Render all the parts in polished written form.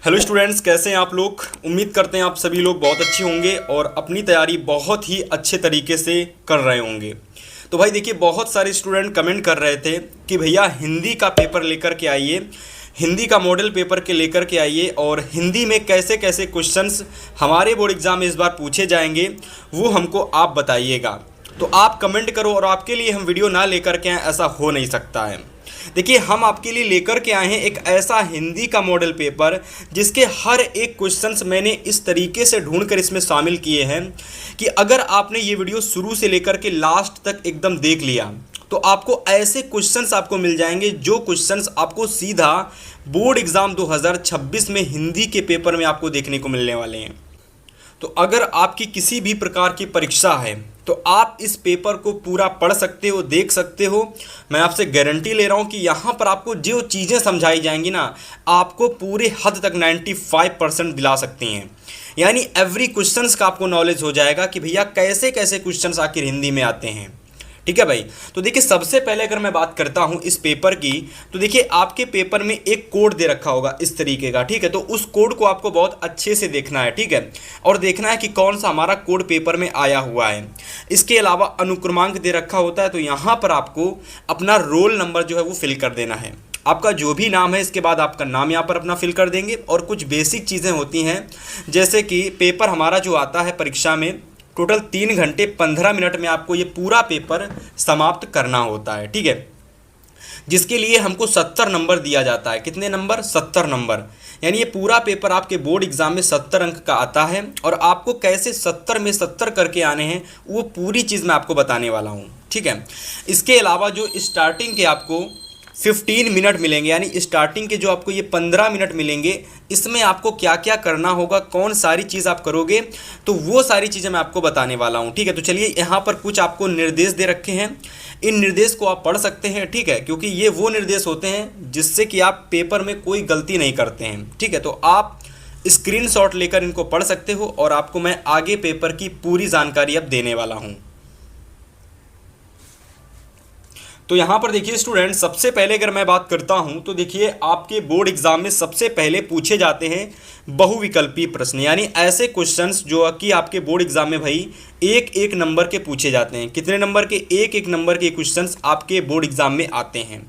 Hello students, कैसे हैं आप लोग। उम्मीद करते हैं आप सभी लोग बहुत अच्छे होंगे और अपनी तैयारी बहुत ही अच्छे तरीके से कर रहे होंगे। तो भाई देखिए, बहुत सारे स्टूडेंट कमेंट कर रहे थे कि भैया हिंदी का पेपर लेकर के आइए, हिंदी का मॉडल पेपर के लेकर के आइए और हिंदी में कैसे कैसे क्वेश्चंस हमारे बोर्ड एग्ज़ाम में इस बार पूछे जाएंगे वो हमको आप बताइएगा। तो आप कमेंट करो और आपके लिए हम वीडियो ना लेकर के आए, ऐसा हो नहीं सकता है। देखिए, हम आपके लिए लेकर के आए हैं एक ऐसा हिंदी का मॉडल पेपर जिसके हर एक क्वेश्चंस मैंने इस तरीके से ढूंढकर इसमें शामिल किए हैं कि अगर आपने ये वीडियो शुरू से लेकर के लास्ट तक एकदम देख लिया तो आपको ऐसे क्वेश्चंस आपको मिल जाएंगे जो क्वेश्चंस आपको सीधा बोर्ड एग्ज़ाम 2026 में हिंदी के पेपर में आपको देखने को मिलने वाले हैं। तो अगर आपकी किसी भी प्रकार की परीक्षा है तो आप इस पेपर को पूरा पढ़ सकते हो, देख सकते हो। मैं आपसे गारंटी ले रहा हूँ कि यहाँ पर आपको जो चीज़ें समझाई जाएंगी ना, आपको पूरे हद तक 95% दिला सकती हैं। यानी एवरी क्वेश्चंस का आपको नॉलेज हो जाएगा कि भैया कैसे कैसे क्वेश्चंस आखिर हिंदी में आते हैं। ठीक है भाई। तो देखिए, सबसे पहले अगर मैं बात करता हूं इस पेपर की, तो देखिए आपके पेपर में एक कोड दे रखा होगा इस तरीके का। ठीक है, तो उस कोड को आपको बहुत अच्छे से देखना है। ठीक है, और देखना है कि कौन सा हमारा कोड पेपर में आया हुआ है। इसके अलावा अनुक्रमांक दे रखा होता है, तो यहाँ पर आपको अपना रोल नंबर जो है वो फिल कर देना है। आपका जो भी नाम है, इसके बाद आपका नाम यहाँ पर अपना फिल कर देंगे। और कुछ बेसिक चीज़ें होती हैं, जैसे कि पेपर हमारा जो आता है परीक्षा में, टोटल 3 घंटे 15 मिनट में आपको ये पूरा पेपर समाप्त करना होता है। ठीक है, जिसके लिए हमको 70 नंबर दिया जाता है। कितने नंबर? 70 नंबर। यानी ये पूरा पेपर आपके बोर्ड एग्जाम में 70 अंक का आता है और आपको कैसे 70 में 70 करके आने हैं वो पूरी चीज़ मैं आपको बताने वाला हूँ। ठीक है, इसके अलावा जो स्टार्टिंग के आपको 15 मिनट मिलेंगे, यानी स्टार्टिंग के जो आपको ये 15 मिनट मिलेंगे, इसमें आपको क्या क्या करना होगा, कौन सारी चीज़ आप करोगे, तो वो सारी चीज़ें मैं आपको बताने वाला हूँ। ठीक है, तो चलिए यहाँ पर कुछ आपको निर्देश दे रखे हैं, इन निर्देश को आप पढ़ सकते हैं। ठीक है, क्योंकि ये वो निर्देश होते हैं जिससे कि आप पेपर में कोई गलती नहीं करते हैं। ठीक है, तो आप स्क्रीनशॉट लेकर इनको पढ़ सकते हो और आपको मैं आगे पेपर की पूरी जानकारी अब देने वाला हूँ। तो यहाँ पर देखिए स्टूडेंट, सबसे पहले अगर मैं बात करता हूँ तो देखिए आपके बोर्ड एग्जाम में सबसे पहले पूछे जाते हैं बहुविकल्पी प्रश्न, यानी ऐसे क्वेश्चंस जो कि आपके बोर्ड एग्जाम में भाई एक एक नंबर के पूछे जाते हैं। कितने नंबर के? एक एक नंबर के क्वेश्चंस आपके बोर्ड एग्जाम में आते हैं।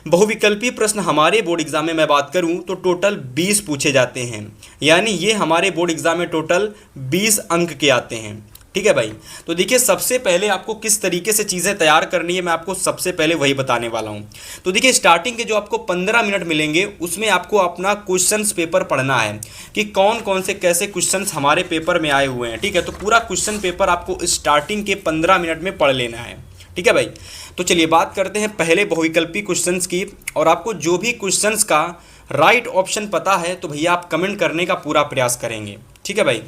बहुविकल्पी प्रश्न हमारे बोर्ड एग्जाम में मैं बात करूँ तो टोटल 20 पूछे जाते हैं, यानी ये हमारे बोर्ड एग्जाम में टोटल 20 अंक के आते हैं। ठीक है भाई। तो देखिए, सबसे पहले आपको किस तरीके से चीज़ें तैयार करनी है मैं आपको सबसे पहले वही बताने वाला हूं। तो देखिए, स्टार्टिंग के जो आपको 15 मिनट मिलेंगे उसमें आपको अपना क्वेश्चंस पेपर पढ़ना है कि कौन कौन से कैसे क्वेश्चंस हमारे पेपर में आए हुए हैं। ठीक है, तो पूरा क्वेश्चन पेपर आपको स्टार्टिंग के 15 मिनट में पढ़ लेना है। ठीक है भाई। तो चलिए बात करते हैं पहले बहुविकल्पी क्वेश्चंस की, और आपको जो भी क्वेश्चंस का राइट ऑप्शन पता है तो भैया आप कमेंट करने का पूरा प्रयास करेंगे। ठीक है भाई।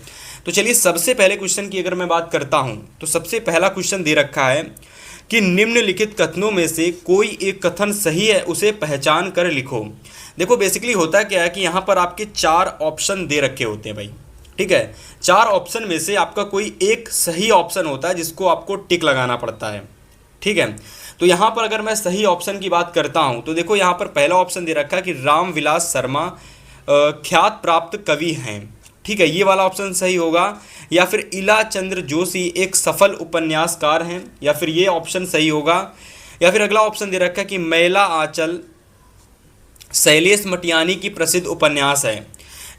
तो चलिए, सबसे पहले क्वेश्चन की अगर मैं बात करता हूं तो सबसे पहला क्वेश्चन दे रखा है कि निम्नलिखित कथनों में से कोई एक कथन सही है, उसे पहचान कर लिखो। देखो, बेसिकली होता क्या है कि यहाँ पर आपके 4 ऑप्शन दे रखे होते हैं भाई। ठीक है, 4 ऑप्शन में से आपका कोई एक सही ऑप्शन होता है जिसको आपको टिक लगाना पड़ता है। ठीक है, तो यहाँ पर अगर मैं सही ऑप्शन की बात करता हूँ तो देखो, यहाँ पर पहला ऑप्शन दे रखा है कि रामविलास शर्मा ख्यात प्राप्त कवि हैं। ठीक है, ये वाला ऑप्शन सही होगा। या फिर इला चंद्र जोशी एक सफल उपन्यासकार हैं, या फिर ये ऑप्शन सही होगा। या फिर अगला ऑप्शन दे रखा है कि मैला आंचल शैलेश मटियानी की प्रसिद्ध उपन्यास है।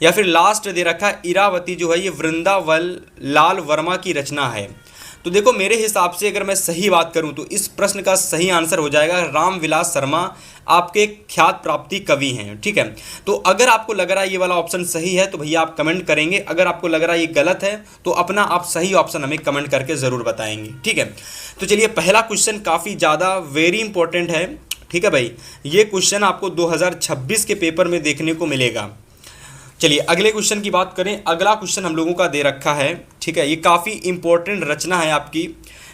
या फिर लास्ट दे रखा है इरावती जो है ये वृंदावन लाल वर्मा की रचना है। तो देखो, मेरे हिसाब से अगर मैं सही बात करूं तो इस प्रश्न का सही आंसर हो जाएगा रामविलास शर्मा आपके ख्यात प्राप्ति कवि हैं। ठीक है, तो अगर आपको लग रहा है ये वाला ऑप्शन सही है तो भैया आप कमेंट करेंगे, अगर आपको लग रहा है ये गलत है तो अपना आप सही ऑप्शन हमें कमेंट करके ज़रूर बताएंगे। ठीक है, तो चलिए, पहला क्वेश्चन काफ़ी ज़्यादा वेरी इंपॉर्टेंट है। ठीक है भाई, ये क्वेश्चन आपको 2026 के पेपर में देखने को मिलेगा। चलिए अगले क्वेश्चन की बात करें। अगला क्वेश्चन हम लोगों का दे रखा है, ठीक है, ये काफ़ी इंपॉर्टेंट रचना है आपकी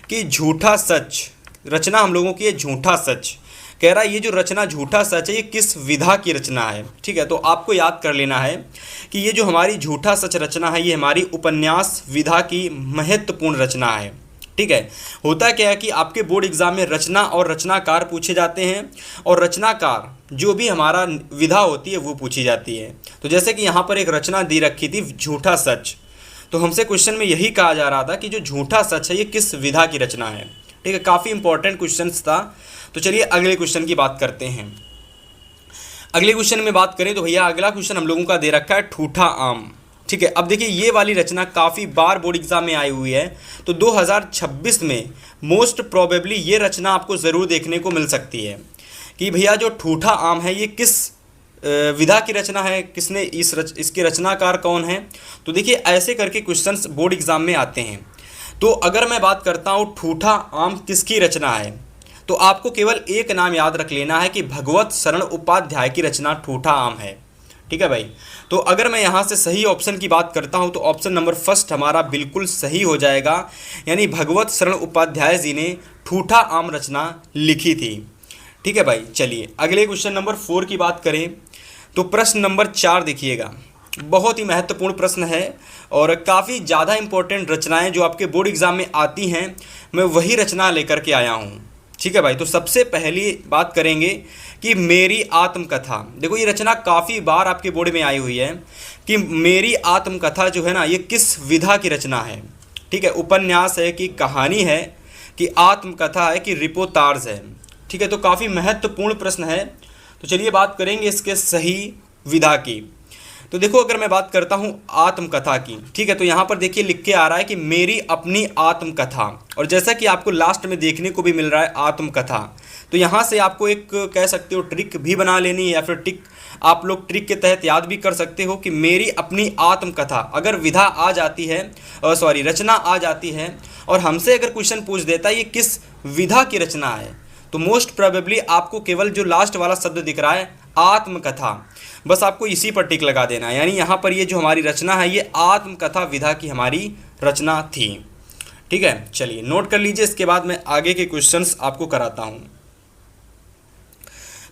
कि झूठा सच। रचना हम लोगों की है झूठा सच। कह रहा है ये जो रचना झूठा सच है ये किस विधा की रचना है। ठीक है, तो आपको याद कर लेना है कि ये जो हमारी झूठा सच रचना है ये हमारी उपन्यास विधा की महत्वपूर्ण रचना है। ठीक है। होता क्या है कि आपके बोर्ड एग्जाम में रचना और रचनाकार पूछे जाते हैं, और रचनाकार जो भी हमारा विधा होती है वो पूछी जाती है। तो जैसे कि यहाँ पर एक रचना दी रखी थी, झूठा सच। तो हमसे क्वेश्चन में यही कहा जा रहा था कि जो झूठा सच है ये किस विधा की रचना है। ठीक है, काफ़ी इंपॉर्टेंट क्वेश्चन था। तो चलिए अगले क्वेश्चन की बात करते हैं। अगले क्वेश्चन में बात करें तो भैया अगला क्वेश्चन हम लोगों का दे रखा है ठूठा आम। ठीक है, अब देखिए ये वाली रचना काफ़ी बार बोर्ड एग्जाम में आई हुई है, तो 2026 में मोस्ट प्रोबेबली ये रचना आपको ज़रूर देखने को मिल सकती है कि भैया जो ठूठा आम है ये किस विधा की रचना है, किसने इसके रचनाकार कौन है। तो देखिए ऐसे करके क्वेश्चंस बोर्ड एग्जाम में आते हैं। तो अगर मैं बात करता हूँ ठूठा आम किसकी रचना है, तो आपको केवल एक नाम याद रख लेना है कि भगवत शरण उपाध्याय की रचना ठूठा आम है। ठीक है भाई। तो अगर मैं यहाँ से सही ऑप्शन की बात करता हूँ तो ऑप्शन नंबर फर्स्ट हमारा बिल्कुल सही हो जाएगा, यानी भगवत शरण उपाध्याय जी ने ठूठा आम रचना लिखी थी। ठीक है भाई। चलिए अगले क्वेश्चन नंबर 4 की बात करें तो प्रश्न नंबर 4 देखिएगा, बहुत ही महत्वपूर्ण प्रश्न है और काफ़ी ज़्यादा इंपॉर्टेंट रचनाएं जो आपके बोर्ड एग्जाम में आती हैं, मैं वही रचना लेकर के आया हूँ। ठीक है भाई। तो सबसे पहली बात करेंगे कि मेरी आत्मकथा। देखो ये रचना काफ़ी बार आपके बोर्ड में आई हुई है कि मेरी आत्मकथा जो है ना ये किस विधा की रचना है। ठीक है, उपन्यास है कि कहानी है कि आत्मकथा है कि रिपोर्टाज है। ठीक है, तो काफ़ी महत्वपूर्ण प्रश्न है। तो चलिए बात करेंगे इसके सही विधा की। तो देखो अगर मैं बात करता हूँ आत्मकथा की, ठीक है, तो यहाँ पर देखिए लिख के आ रहा है कि मेरी अपनी आत्मकथा, और जैसा कि आपको लास्ट में देखने को भी मिल रहा है आत्मकथा, तो यहाँ से आपको एक कह सकते हो ट्रिक भी बना लेनी है, या फिर टिक आप लोग ट्रिक के तहत याद भी कर सकते हो कि मेरी अपनी आत्मकथा। अगर विधा आ जाती है रचना आ जाती है और हमसे अगर क्वेश्चन पूछ देता है ये किस विधा की रचना है, तो मोस्ट प्रोबेबली आपको केवल जो लास्ट वाला शब्द दिख रहा है आत्मकथा, बस आपको इसी पर टिक लगा देना है। यानी यहाँ पर ये जो हमारी रचना है ये आत्मकथा विधा की हमारी रचना थी। ठीक है, चलिए नोट कर लीजिए, इसके बाद मैं आगे के क्वेश्चंस आपको कराता हूँ।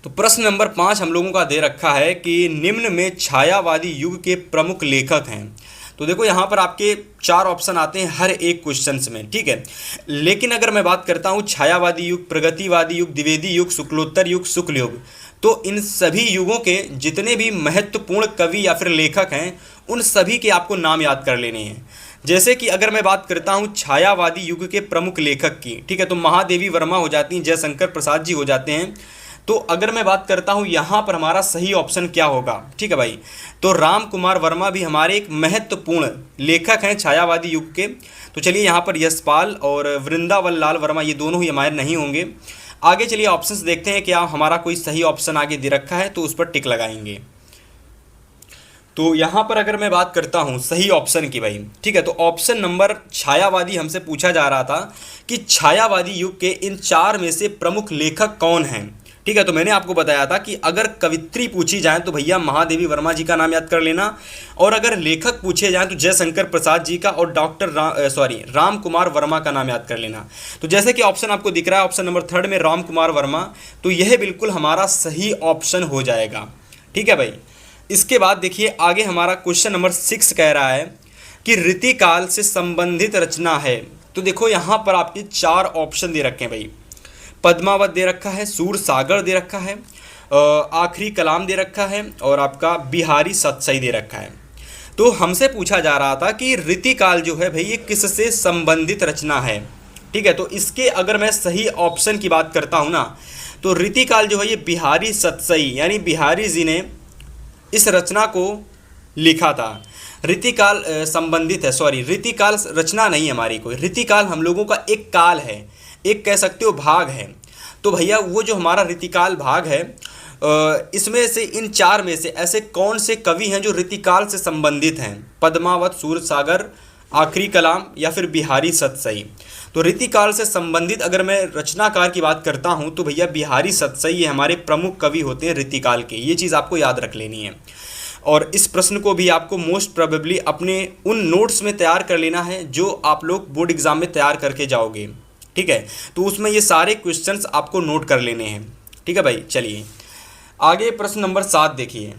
तो प्रश्न नंबर 5 हम लोगों का दे रखा है कि निम्न में छायावादी युग के प्रमुख लेखक हैं। तो देखो यहाँ पर आपके 4 ऑप्शन आते हैं हर एक क्वेश्चंस में। ठीक है, लेकिन अगर मैं बात करता हूँ छायावादी युग, प्रगतिवादी युग, द्विवेदी युग, शुक्लोत्तर युग, शुक्ल युग, तो इन सभी युगों के जितने भी महत्वपूर्ण कवि या फिर लेखक हैं उन सभी के आपको नाम याद कर लेने हैं। जैसे कि अगर मैं बात करता हूँ छायावादी युग के प्रमुख लेखक की, ठीक है, तो महादेवी वर्मा हो जाती हैं, जयशंकर प्रसाद जी हो जाते हैं। तो अगर मैं बात करता हूँ यहाँ पर हमारा सही ऑप्शन क्या होगा, ठीक है भाई, तो राम कुमार वर्मा भी हमारे एक महत्वपूर्ण लेखक हैं छायावादी युग के। तो चलिए यहाँ पर यशपाल और वृंदावन लाल वर्मा ये दोनों ही हमारे नहीं होंगे। आगे चलिए ऑप्शंस देखते हैं क्या हमारा कोई सही ऑप्शन आगे दे रखा है, तो उस पर टिक लगाएंगे। तो यहाँ पर अगर मैं बात करता हूँ सही ऑप्शन की भाई, ठीक है, तो ऑप्शन नंबर छायावादी हमसे पूछा जा रहा था कि छायावादी युग के इन 4 में से प्रमुख लेखक कौन हैं। ठीक है, तो मैंने आपको बताया था कि अगर कवित्री पूछी जाए तो भैया महादेवी वर्मा जी का नाम याद कर लेना, और अगर लेखक पूछे जाएं तो जयशंकर प्रसाद जी का और राम कुमार वर्मा का नाम याद कर लेना। तो जैसे कि ऑप्शन आपको दिख रहा है ऑप्शन नंबर 3 में राम कुमार वर्मा, तो यह बिल्कुल हमारा सही ऑप्शन हो जाएगा। ठीक है भाई। इसके बाद देखिए आगे हमारा क्वेश्चन नंबर 6 कह रहा है कि रीतिकाल से संबंधित रचना है। तो देखो यहाँ पर आपके 4 ऑप्शन दे रखे हैं भाई, पद्मावत दे रखा है, सूर सागर दे रखा है, आखिरी कलाम दे रखा है, और आपका बिहारी सतसई दे रखा है। तो हमसे पूछा जा रहा था कि रीतिकाल जो है भाई ये किससे संबंधित रचना है। ठीक है, तो इसके अगर मैं सही ऑप्शन की बात करता हूँ ना, तो रीतिकाल जो है ये बिहारी सतसई यानी बिहारी जी ने इस रचना को लिखा था। रीतिकाल संबंधित है, रीतिकाल रचना नहीं है हमारी कोई, रीतिकाल हम लोगों का एक काल है, एक कह सकते हो भाग है। तो भैया वो जो हमारा रीतिकाल भाग है इसमें से इन 4 में से ऐसे कौन से कवि हैं जो रीतिकाल से संबंधित हैं, पद्मावत, सूर सागर, आखिरी कलाम या फिर बिहारी सतसई। तो रीतिकाल से संबंधित अगर मैं रचनाकार की बात करता हूं तो भैया बिहारी सतसई ये हमारे प्रमुख कवि होते हैं रीतिकाल के, ये चीज़ आपको याद रख लेनी है। और इस प्रश्न को भी आपको मोस्ट प्रोबेबली अपने उन नोट्स में तैयार कर लेना है जो आप लोग बोर्ड एग्जाम में तैयार करके जाओगे। ठीक है, तो उसमें ये सारे क्वेश्चंस आपको नोट कर लेने हैं। ठीक है भाई। चलिए आगे प्रश्न नंबर 7 देखिए,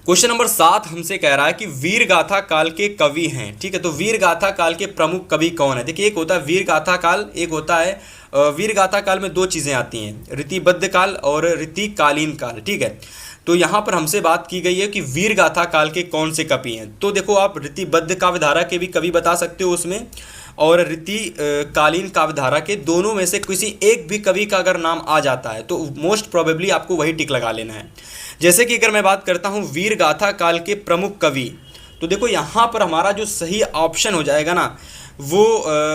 क्वेश्चन नंबर 7 हमसे कह रहा है कि वीर गाथा काल के कवि हैं। ठीक है, तो वीर गाथा काल के प्रमुख कवि कौन है? देखिए, एक होता है वीर गाथा काल, एक होता है वीर गाथा काल में दो चीज़ें आती हैं, रीतिबद्ध काल और रीतिकालीन काल। ठीक है, तो यहाँ पर हमसे बात की गई है कि वीर गाथा काल के कौन से कवि हैं। तो देखो, आप रीतिबद्ध काव्यधारा के भी कवि बता सकते हो उसमें, और रीति कालीन काव्यधारा के दोनों में से किसी एक भी कवि का अगर नाम आ जाता है तो मोस्ट प्रोबेबली आपको वही टिक लगा लेना है। जैसे कि अगर मैं बात करता हूँ वीर गाथा काल के प्रमुख कवि, तो देखो यहाँ पर हमारा जो सही ऑप्शन हो जाएगा ना वो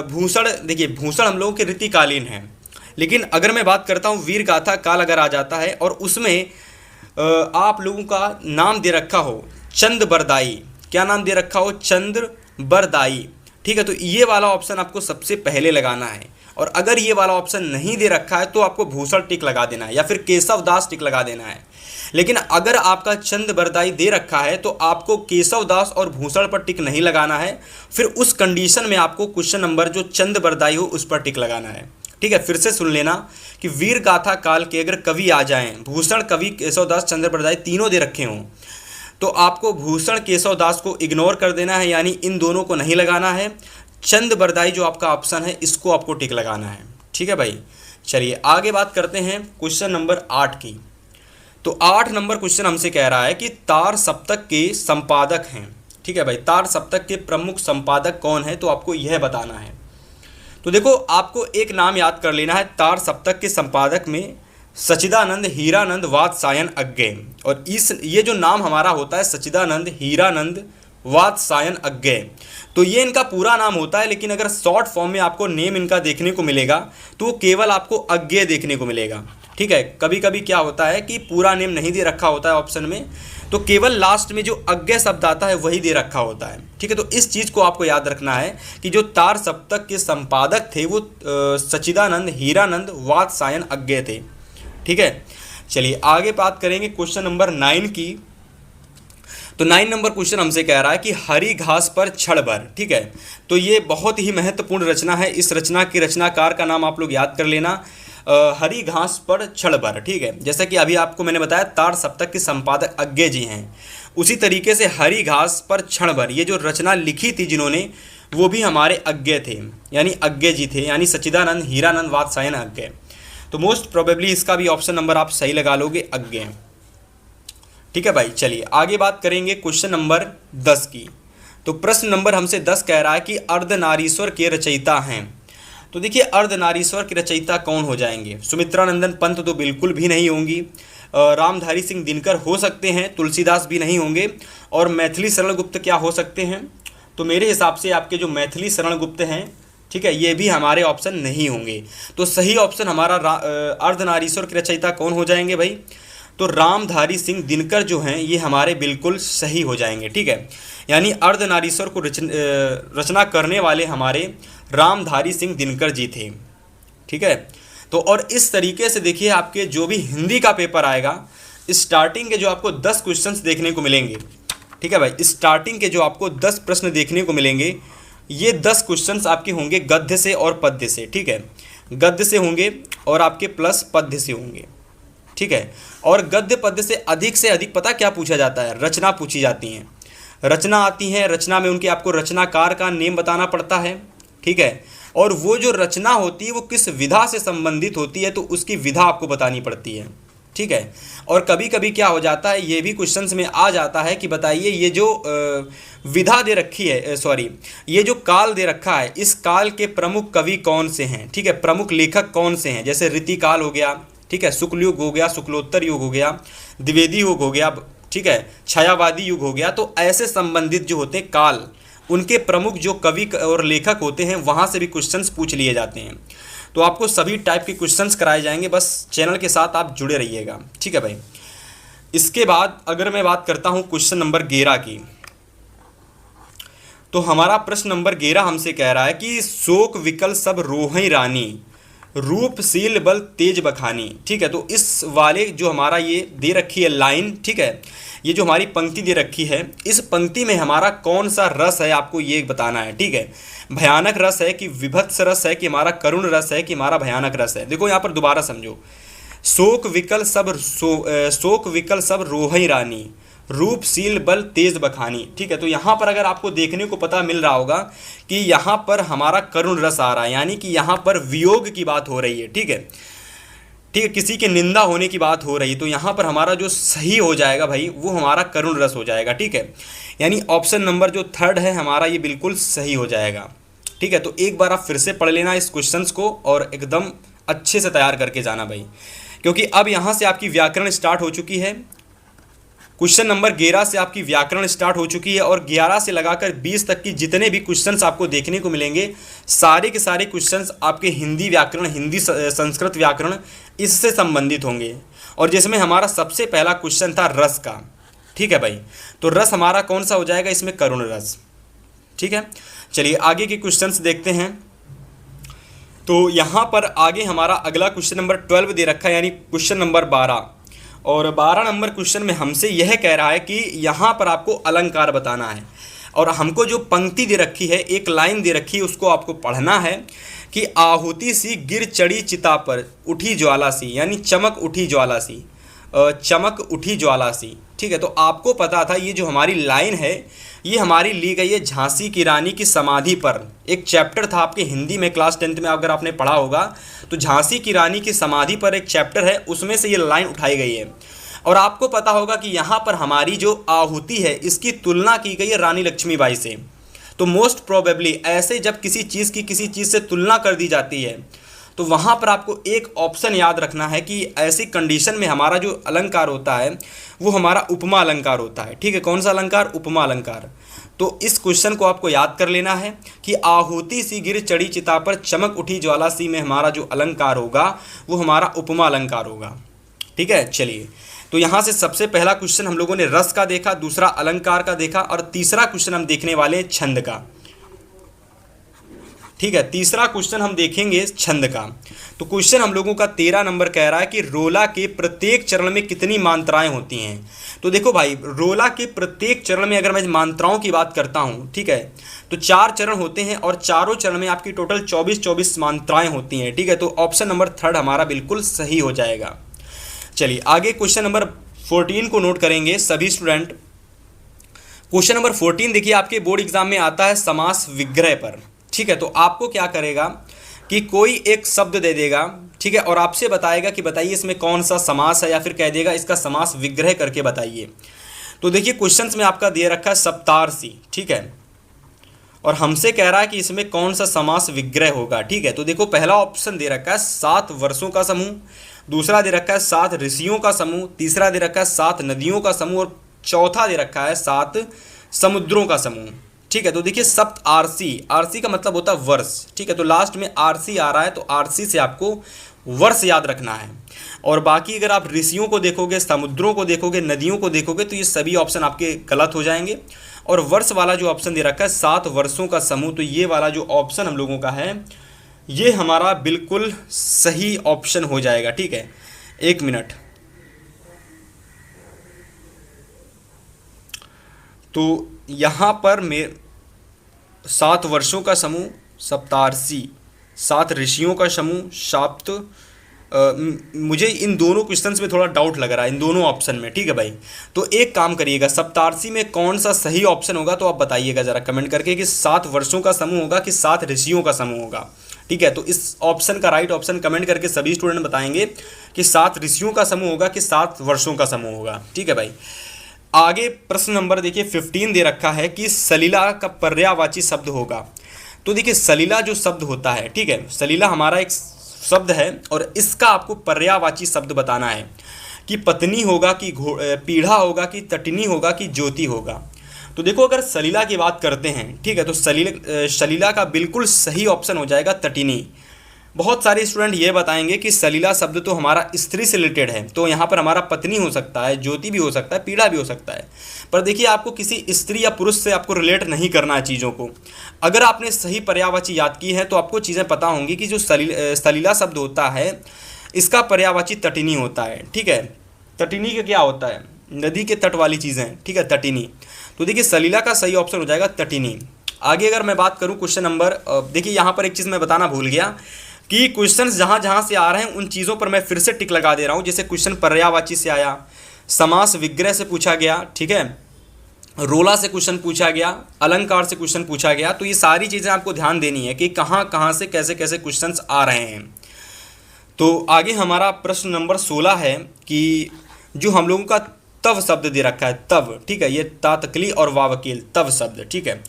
भूषण। देखिए, भूषण हम लोगों के रीतिकालीन है, लेकिन अगर मैं बात करता हूँ वीर गाथा काल अगर आ जाता है और उसमें आप लोगों का नाम दे रखा हो चंद बरदाई, क्या नाम दे रखा हो? चंद्र बरदाई। ठीक है, तो ये वाला ऑप्शन आपको सबसे पहले लगाना है, और अगर ये वाला ऑप्शन नहीं दे रखा है तो आपको भूषण टिक लगा देना है या फिर केशव दास टिक लगा देना है। लेकिन अगर आपका चंद बरदाई दे रखा है तो आपको केशव दास और भूषण पर टिक नहीं लगाना है, फिर उस कंडीशन में आपको क्वेश्चन नंबर जो चंद बरदाई हो उस पर टिक लगाना है। ठीक है, फिर से सुन लेना कि वीर गाथा काल के अगर कवि आ जाएं, भूषण, कवि, केशव दास, चंद्र बरदाई तीनों दे रखे हों, तो आपको भूषण, केशव दास को इग्नोर कर देना है, यानी इन दोनों को नहीं लगाना है। चंद बरदाई जो आपका ऑप्शन है इसको आपको टिक लगाना है। ठीक है भाई, चलिए आगे बात करते हैं क्वेश्चन नंबर 8 की। तो 8 नंबर क्वेश्चन हमसे कह रहा है कि तार सप्तक के संपादक हैं। ठीक है भाई, तार सप्तक के प्रमुख संपादक कौन है तो आपको यह बताना है। तो देखो, आपको एक नाम याद कर लेना है तार सप्तक के संपादक में, सच्चिदानंद हीरानंद वात्सायन अज्ञेय। और ये जो नाम हमारा होता है सच्चिदानंद हीरानंद वात्सायन अज्ञेय, तो ये इनका पूरा नाम होता है, लेकिन अगर शॉर्ट फॉर्म में आपको नेम इनका देखने को मिलेगा तो वो केवल आपको अज्ञेय देखने को मिलेगा। ठीक है, कभी कभी क्या होता है कि पूरा नेम नहीं दे रखा होता है ऑप्शन में, तो केवल लास्ट में जो अज्ञेय शब्द आता है वही दे रखा होता है। ठीक है, तो इस चीज़ को आपको याद रखना है कि जो तार सप्तक के संपादक थे वो सच्चिदानंद हीरानंद वात्सायन अज्ञेय थे। ठीक है, चलिए आगे बात करेंगे क्वेश्चन नंबर 9 की। तो 9 नंबर क्वेश्चन हमसे कह रहा है कि हरी घास पर छड़ भर। ठीक है, तो ये बहुत ही महत्वपूर्ण रचना है। इस रचना के रचनाकार का नाम आप लोग याद कर लेना, हरी घास पर छड़ भर। ठीक है, जैसा कि अभी आपको मैंने बताया तार सप्तक के संपादक अज्ञेय जी हैं, उसी तरीके से हरी घास पर छड़ भर ये जो रचना लिखी थी जिन्होंने, वो भी हमारे अज्ञेय थे, यानी अज्ञेय जी थे, यानी सच्चिदानंद हीरानंद वात्सायन अज्ञेय। तो मोस्ट प्रोबेबली इसका भी ऑप्शन नंबर आप सही लगा लोगे, अज्ञेय। ठीक है भाई, चलिए आगे बात करेंगे क्वेश्चन नंबर 10 की। तो प्रश्न नंबर हमसे 10 कह रहा है कि अर्धनारीश्वर के रचयिता हैं। तो देखिए, अर्धनारीश्वर के रचयिता कौन हो जाएंगे? सुमित्रानंदन पंत तो बिल्कुल भी नहीं होंगी, रामधारी सिंह दिनकर हो सकते हैं, तुलसीदास भी नहीं होंगे, और मैथिली शरण गुप्त क्या हो सकते हैं? तो मेरे हिसाब से आपके जो मैथिली शरण गुप्त हैं, ठीक है, ये भी हमारे ऑप्शन नहीं होंगे। तो सही ऑप्शन हमारा अर्धनारीश्वर के रचयिता कौन हो जाएंगे भाई? तो रामधारी सिंह दिनकर जो हैं ये हमारे बिल्कुल सही हो जाएंगे। ठीक है, यानी अर्धनारीश्वर को रचना करने वाले हमारे रामधारी सिंह दिनकर जी थे। ठीक है, तो और इस तरीके से देखिए, आपके जो भी हिंदी का पेपर आएगा, स्टार्टिंग के जो आपको 10 क्वेश्चंस देखने को मिलेंगे, ठीक है भाई, स्टार्टिंग के जो आपको 10 प्रश्न देखने को मिलेंगे, ये 10 क्वेश्चंस आपके होंगे गद्य से और पद्य से। ठीक है, गद्य से होंगे और आपके प्लस पद्य से होंगे। ठीक है, और गद्य पद्य से अधिक पता क्या पूछा जाता है? रचना पूछी जाती हैं, रचना आती है, रचना में उनके आपको रचनाकार का नेम बताना पड़ता है। ठीक है, और वो जो रचना होती है वो किस विधा से संबंधित होती है तो उसकी विधा आपको बतानी पड़ती है। ठीक है, और कभी कभी क्या हो जाता है, ये भी क्वेश्चंस में आ जाता है कि बताइए ये जो विधा दे रखी है, सॉरी, ये जो काल दे रखा है, इस काल के प्रमुख कवि कौन से हैं? ठीक है, प्रमुख लेखक कौन से हैं? जैसे रीतिकाल हो गया, ठीक है, शुक्ल युग हो गया, शुक्लोत्तर युग हो गया, द्विवेदी युग हो गया, ठीक है, छायावादी युग हो गया। तो ऐसे संबंधित जो होते हैं काल, उनके प्रमुख जो कवि और लेखक होते हैं वहाँ से भी क्वेश्चंस पूछ लिए जाते हैं। तो आपको सभी टाइप के क्वेश्चंस कराए जाएंगे, बस चैनल के साथ आप जुड़े रहिएगा। ठीक है भाई, इसके बाद अगर मैं बात करता हूँ क्वेश्चन नंबर 11 की, तो हमारा प्रश्न नंबर 11 हमसे कह रहा है कि शोक विकल सब रोहई रानी, रूपशील बल तेज बखानी। ठीक है, तो इस वाले जो हमारा ये दे रखी है लाइन, ठीक है, ये जो हमारी पंक्ति दे रखी है, इस पंक्ति में हमारा कौन सा रस है आपको ये बताना है। ठीक है, भयानक रस है कि विभत्स रस है कि हमारा करुण रस है कि हमारा भयानक रस है। देखो यहाँ पर दोबारा समझो, शोक विकल सब रोहई रानी, रूपशील बल तेज बखानी। ठीक है, तो यहाँ पर अगर आपको देखने को पता मिल रहा होगा कि यहाँ पर हमारा करुण रस आ रहा है, यानी कि यहाँ पर वियोग की बात हो रही है। ठीक है, ठीक है, किसी के निंदा होने की बात हो रही है, तो यहाँ पर हमारा जो सही हो जाएगा भाई वो हमारा करुण रस हो जाएगा। ठीक है, यानी ऑप्शन नंबर जो थर्ड है हमारा ये बिल्कुल सही हो जाएगा। ठीक है, तो एक बार आप फिर से पढ़ लेना इस क्वेश्चंस को और एकदम अच्छे से तैयार करके जाना भाई, क्योंकि अब यहाँ से आपकी व्याकरण स्टार्ट हो चुकी है। क्वेश्चन नंबर 11 से आपकी व्याकरण स्टार्ट हो चुकी है और 11 से लगाकर 20 तक की जितने भी क्वेश्चंस आपको देखने को मिलेंगे सारे के सारे क्वेश्चंस आपके हिंदी व्याकरण, हिंदी संस्कृत व्याकरण इससे संबंधित होंगे। और जिसमें हमारा सबसे पहला क्वेश्चन था रस का। ठीक है भाई, तो रस हमारा कौन सा हो जाएगा इसमें? करुण रस। ठीक है, चलिए आगे के क्वेश्चंस देखते हैं। तो यहाँ पर आगे हमारा अगला क्वेश्चन नंबर 12 दे रखा है, यानी क्वेश्चन नंबर 12। और 12 नंबर क्वेश्चन में हमसे यह कह रहा है कि यहाँ पर आपको अलंकार बताना है और हमको जो पंक्ति दे रखी है, एक लाइन दे रखी है, उसको आपको पढ़ना है कि आहुति सी गिर चढ़ी चिता पर उठी ज्वाला सी, यानी चमक उठी ज्वाला सी, चमक उठी ज्वाला सी। ठीक है, तो आपको पता था ये जो हमारी लाइन है ये हमारी ली गई है झांसी की रानी की समाधि पर। एक चैप्टर था आपके हिंदी में क्लास 10th में अगर आपने पढ़ा होगा तो झांसी की रानी की समाधि पर एक चैप्टर है, उसमें से ये लाइन उठाई गई है। और आपको पता होगा कि यहाँ पर हमारी जो आहुति है इसकी तुलना की गई है रानी लक्ष्मीबाई से। तो मोस्ट प्रोबेबली ऐसे जब किसी चीज़ की किसी चीज़ से तुलना कर दी जाती है तो वहाँ पर आपको एक ऑप्शन याद रखना है कि ऐसी कंडीशन में हमारा जो अलंकार होता है वो हमारा उपमा अलंकार होता है। ठीक है, कौन सा अलंकार? उपमा अलंकार। तो इस क्वेश्चन को आपको याद कर लेना है कि आहुति सी गिर चढ़ी चिता पर चमक उठी ज्वाला सी में हमारा जो अलंकार होगा वो हमारा उपमा अलंकार होगा। ठीक है, चलिए तो यहाँ से सबसे पहला क्वेश्चन हम लोगों ने रस का देखा, दूसरा अलंकार का देखा और तीसरा क्वेश्चन हम देखने वाले हैं छंद का। ठीक है, तीसरा क्वेश्चन हम देखेंगे छंद का। तो क्वेश्चन हम लोगों का 13 नंबर कह रहा है कि रोला के प्रत्येक चरण में कितनी मात्राएं होती हैं। तो देखो भाई, रोला के प्रत्येक चरण में अगर मैं मात्राओं की बात करता हूं, ठीक है, तो 4 चरण होते हैं और चारों चरण में आपकी टोटल 24 मात्राएं होती हैं। ठीक है, तो ऑप्शन नंबर थर्ड हमारा बिल्कुल सही हो जाएगा। चलिए आगे क्वेश्चन नंबर 14 को नोट करेंगे सभी स्टूडेंट। क्वेश्चन नंबर 14 देखिए आपके बोर्ड एग्जाम में आता है समास विग्रह पर। ठीक है, तो आपको क्या करेगा कि कोई एक शब्द दे देगा, ठीक है, और आपसे बताएगा कि बताइए इसमें कौन सा समास है, या फिर कह देगा इसका समास विग्रह करके बताइए। तो देखिए क्वेश्चंस में आपका दे रखा है सप्तार्षी। ठीक है, और हमसे कह रहा है कि इसमें कौन सा समास विग्रह होगा। ठीक है, तो देखो पहला ऑप्शन दे रखा है 7 वर्षों का समूह, दूसरा दे रखा है 7 ऋषियों का समूह, तीसरा दे रखा है 7 नदियों का समूह और चौथा दे रखा है 7 समुद्रों का समूह। ठीक है, तो देखिए सप्त आरसी, आरसी का मतलब होता है वर्ष। ठीक है, तो लास्ट में आरसी आ रहा है तो आरसी से आपको वर्ष याद रखना है। और बाकी अगर आप ऋषियों को देखोगे, समुद्रों को देखोगे, नदियों को देखोगे तो ये सभी ऑप्शन आपके गलत हो जाएंगे। और वर्ष वाला जो ऑप्शन दे रखा है 7 वर्षों का समूह, तो ये वाला जो ऑप्शन हम लोगों का है ये हमारा बिल्कुल सही ऑप्शन हो जाएगा। ठीक है, 1 मिनट। तो यहाँ पर 7 वर्षों का समूह सप्तार्षी, 7 ऋषियों का समूह साप्त, मुझे इन दोनों क्वेश्चंस में थोड़ा डाउट लग रहा है इन दोनों ऑप्शन में। ठीक है भाई, तो एक काम करिएगा, सप्तार्षी में कौन सा सही ऑप्शन होगा तो आप बताइएगा ज़रा कमेंट करके कि 7 वर्षों का समूह होगा कि 7 ऋषियों का समूह होगा। ठीक है, तो इस ऑप्शन का राइट ऑप्शन कमेंट करके सभी स्टूडेंट बताएंगे कि 7 ऋषियों का समूह होगा कि 7 वर्षों का समूह होगा। ठीक है भाई, आगे प्रश्न नंबर देखिए 15 दे रखा है कि सलीला का पर्यायवाची शब्द होगा। तो देखिए सलीला जो शब्द होता है, ठीक है, सलीला हमारा एक शब्द है और इसका आपको पर्यायवाची शब्द बताना है कि पत्नी होगा कि पीढ़ा होगा कि तटिनी होगा कि ज्योति होगा। तो देखो अगर सलीला की बात करते हैं, ठीक है, तो सलीला का बिल्कुल सही ऑप्शन हो जाएगा तटिनी। बहुत सारे स्टूडेंट ये बताएंगे कि सलीला शब्द तो हमारा स्त्री से रिलेटेड है, तो यहाँ पर हमारा पत्नी हो सकता है, ज्योति भी हो सकता है, पीढ़ा भी हो सकता है। पर देखिए आपको किसी स्त्री या पुरुष से आपको रिलेट नहीं करना है चीज़ों को। अगर आपने सही पर्यायवाची याद की है तो आपको चीज़ें पता होंगी कि जो सलीला शब्द होता है इसका पर्यायवाची तटिनी होता है। ठीक है, तटिनी का क्या होता है? नदी के तट वाली चीज़ें। ठीक है, तटिनी। तो देखिए सलीला का सही ऑप्शन हो जाएगा तटिनी। आगे अगर मैं बात करूँ क्वेश्चन नंबर, देखिए यहाँ पर एक चीज़ मैं बताना भूल गया कि क्वेश्चंस जहाँ जहाँ से आ रहे हैं उन चीज़ों पर मैं फिर से टिक लगा दे रहा हूँ। जैसे क्वेश्चन पर्यायवाची से आया, समास विग्रह से पूछा गया, ठीक है, रोला से क्वेश्चन पूछा गया, अलंकार से क्वेश्चन पूछा गया। तो ये सारी चीज़ें आपको ध्यान देनी है कि कहाँ कहाँ से कैसे कैसे क्वेश्चंस आ रहे हैं। तो आगे हमारा प्रश्न नंबर 16 है कि जो हम लोगों का तव शब्द दे रखा है, तव, ठीक है, ये तातकली और वावकील, तव शब्द, ठीक है।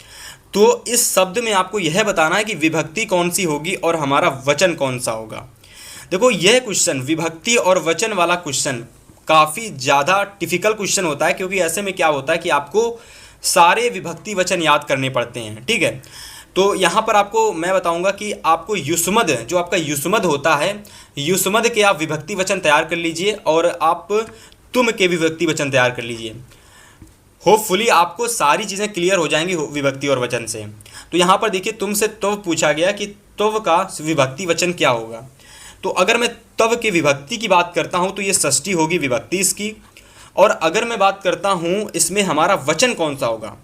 तो इस शब्द में आपको यह बताना है कि विभक्ति कौन सी होगी और हमारा वचन कौन सा होगा। देखो यह क्वेश्चन विभक्ति और वचन वाला क्वेश्चन काफ़ी ज़्यादा टिपिकल क्वेश्चन होता है, क्योंकि ऐसे में क्या होता है कि आपको सारे विभक्ति वचन याद करने पड़ते हैं, ठीक है। तो यहाँ पर आपको मैं बताऊंगा कि आपको युष्मद, जो आपका युष्मद होता है, युष्मद के आप विभक्ति वचन तैयार कर लीजिए और आप तुम के विभक्ति वचन तैयार कर लीजिए। होपफुली आपको सारी चीज़ें क्लियर हो जाएंगी विभक्ति और वचन से। तो यहाँ पर देखिए तुमसे तव पूछा गया कि तव का विभक्ति वचन क्या होगा। तो अगर मैं तव की विभक्ति की बात करता हूँ तो ये षष्ठी होगी विभक्ति इसकी। और अगर मैं बात करता हूँ इसमें हमारा वचन कौन सा होगा,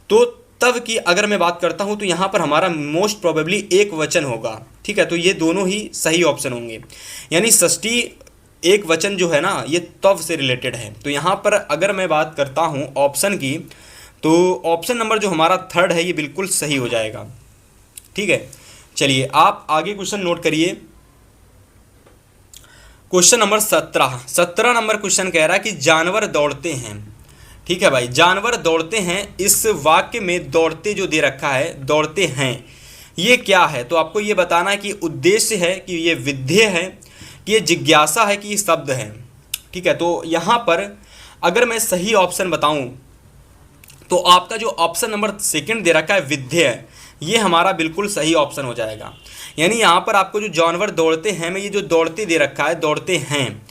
तो तव की अगर मैं बात करता हूँ तो यहाँ पर हमारा मोस्ट प्रोबेबली एक वचन होगा, ठीक है। तो ये दोनों ही सही ऑप्शन होंगे, यानी षष्ठी एक वचन जो है ना ये तव से रिलेटेड है। तो यहाँ पर अगर मैं बात करता हूँ ऑप्शन की, तो ऑप्शन नंबर जो हमारा थर्ड है ये बिल्कुल सही हो जाएगा, ठीक है। चलिए आप आगे क्वेश्चन नोट करिए। क्वेश्चन नंबर 17 नंबर क्वेश्चन कह रहा है कि जानवर दौड़ते हैं, ठीक है भाई, जानवर दौड़ते हैं। इस वाक्य में दौड़ते जो दे रखा है, दौड़ते हैं, ये क्या है। तो आपको ये बताना है कि उद्देश्य है, कि ये विधेय है, कि ये जिज्ञासा है, कि ये शब्द है, ठीक है। तो यहाँ पर अगर मैं सही ऑप्शन बताऊं तो आपका जो ऑप्शन नंबर सेकंड दे रखा है विधेय, ये हमारा बिल्कुल सही ऑप्शन हो जाएगा। यानी यहाँ पर आपको जो जानवर दौड़ते हैं में ये जो दौड़ते दे रखा है, दौड़ते हैं,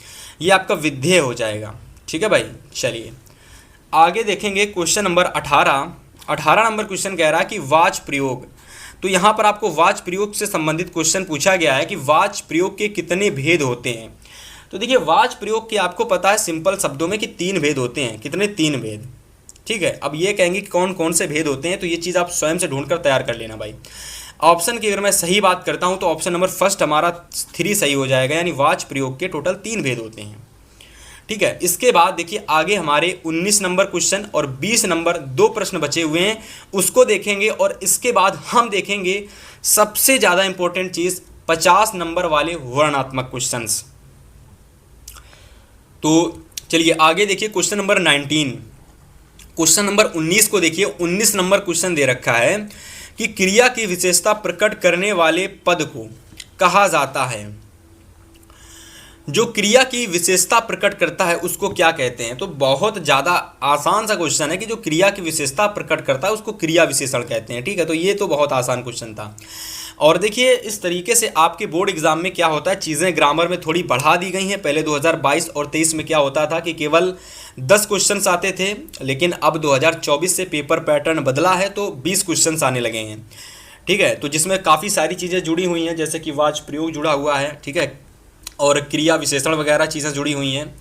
ये आपका विधेय हो जाएगा, ठीक है भाई। चलिए आगे देखेंगे क्वेश्चन नंबर 18 नंबर क्वेश्चन कह रहा है कि वाच प्रयोग। तो यहाँ पर आपको वाच प्रयोग से संबंधित क्वेश्चन पूछा गया है कि वाच प्रयोग के कितने भेद होते हैं। तो देखिए वाच प्रयोग के आपको पता है सिंपल शब्दों में कि 3 भेद होते हैं। कितने? 3 भेद, ठीक है। अब ये कहेंगे कि कौन कौन से भेद होते हैं, तो ये चीज़ आप स्वयं से ढूंढकर तैयार कर लेना भाई। ऑप्शन की अगर मैं सही बात करता हूँ तो ऑप्शन नंबर फर्स्ट हमारा 3 सही हो जाएगा, यानी वाच प्रयोग के टोटल 3 भेद होते हैं, ठीक है। इसके बाद देखिए आगे हमारे 19 नंबर क्वेश्चन और 20 नंबर 2 प्रश्न बचे हुए हैं, उसको देखेंगे। और इसके बाद हम देखेंगे सबसे ज़्यादा इंपॉर्टेंट चीज़ 50 नंबर वाले वर्णनात्मक क्वेश्चंस। तो चलिए आगे देखिए क्वेश्चन नंबर 19। क्वेश्चन नंबर 19 को देखिए, 19 नंबर क्वेश्चन दे रखा है कि क्रिया की विशेषता प्रकट करने वाले पद को कहा जाता है। जो क्रिया की विशेषता प्रकट करता है उसको क्या कहते हैं। तो बहुत ज़्यादा आसान सा क्वेश्चन है कि जो क्रिया की विशेषता प्रकट करता है उसको क्रिया विशेषण कहते हैं, ठीक है। तो ये तो बहुत आसान क्वेश्चन था। और देखिए इस तरीके से आपके बोर्ड एग्जाम में क्या होता है, चीज़ें ग्रामर में थोड़ी बढ़ा दी गई हैं। पहले 2022 और 23 में क्या होता था कि केवल 10 क्वेश्चंस आते थे, लेकिन अब 2024 से पेपर पैटर्न बदला है तो 20 क्वेश्चंस आने लगे हैं, ठीक है। तो जिसमें काफ़ी सारी चीज़ें जुड़ी हुई हैं, जैसे कि वाच प्रयोग जुड़ा हुआ है, ठीक है, और क्रिया विशेषण वगैरह चीज़ें जुड़ी हुई हैं।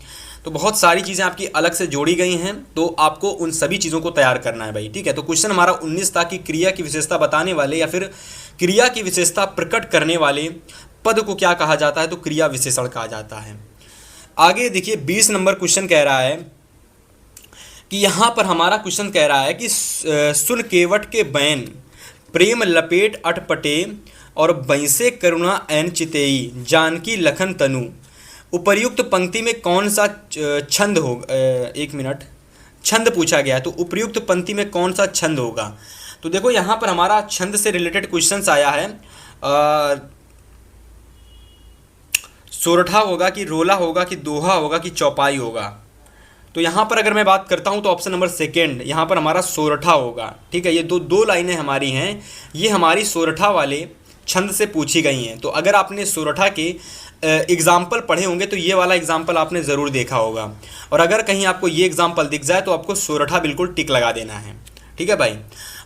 तो बहुत सारी चीज़ें आपकी अलग से जोड़ी गई हैं, तो आपको उन सभी चीज़ों को तैयार करना है भाई, ठीक है। तो क्वेश्चन हमारा 19 था कि क्रिया की विशेषता बताने वाले या फिर क्रिया की विशेषता प्रकट करने वाले पद को क्या कहा जाता है, तो क्रिया विशेषण कहा जाता है। आगे देखिए 20 नंबर क्वेश्चन कह रहा है कि यहाँ पर हमारा क्वेश्चन कह रहा है कि सुन केवट के बैन प्रेम लपेट अटपटे और बैंसे करुणा एन चितेई जानकी लखन तनु, उपर्युक्त पंक्ति में कौन सा छंद होगा। एक मिनट, छंद पूछा गया है, तो उपर्युक्त पंक्ति में कौन सा छंद होगा। तो देखो यहाँ पर हमारा छंद से रिलेटेड क्वेश्चंस आया है। सोरठा होगा कि रोला होगा कि दोहा होगा कि चौपाई होगा। तो यहाँ पर अगर मैं बात करता हूँ तो ऑप्शन नंबर सेकेंड यहाँ पर हमारा सोरठा होगा, ठीक है। ये दो लाइनें हमारी हैं, ये हमारी सोरठा वाले छंद से पूछी गई हैं। तो अगर आपने सोरठा के एग्जाम्पल पढ़े होंगे तो ये वाला एग्जाम्पल आपने ज़रूर देखा होगा। और अगर कहीं आपको ये एग्जाम्पल दिख जाए तो आपको सोरठा बिल्कुल टिक लगा देना है, ठीक है भाई।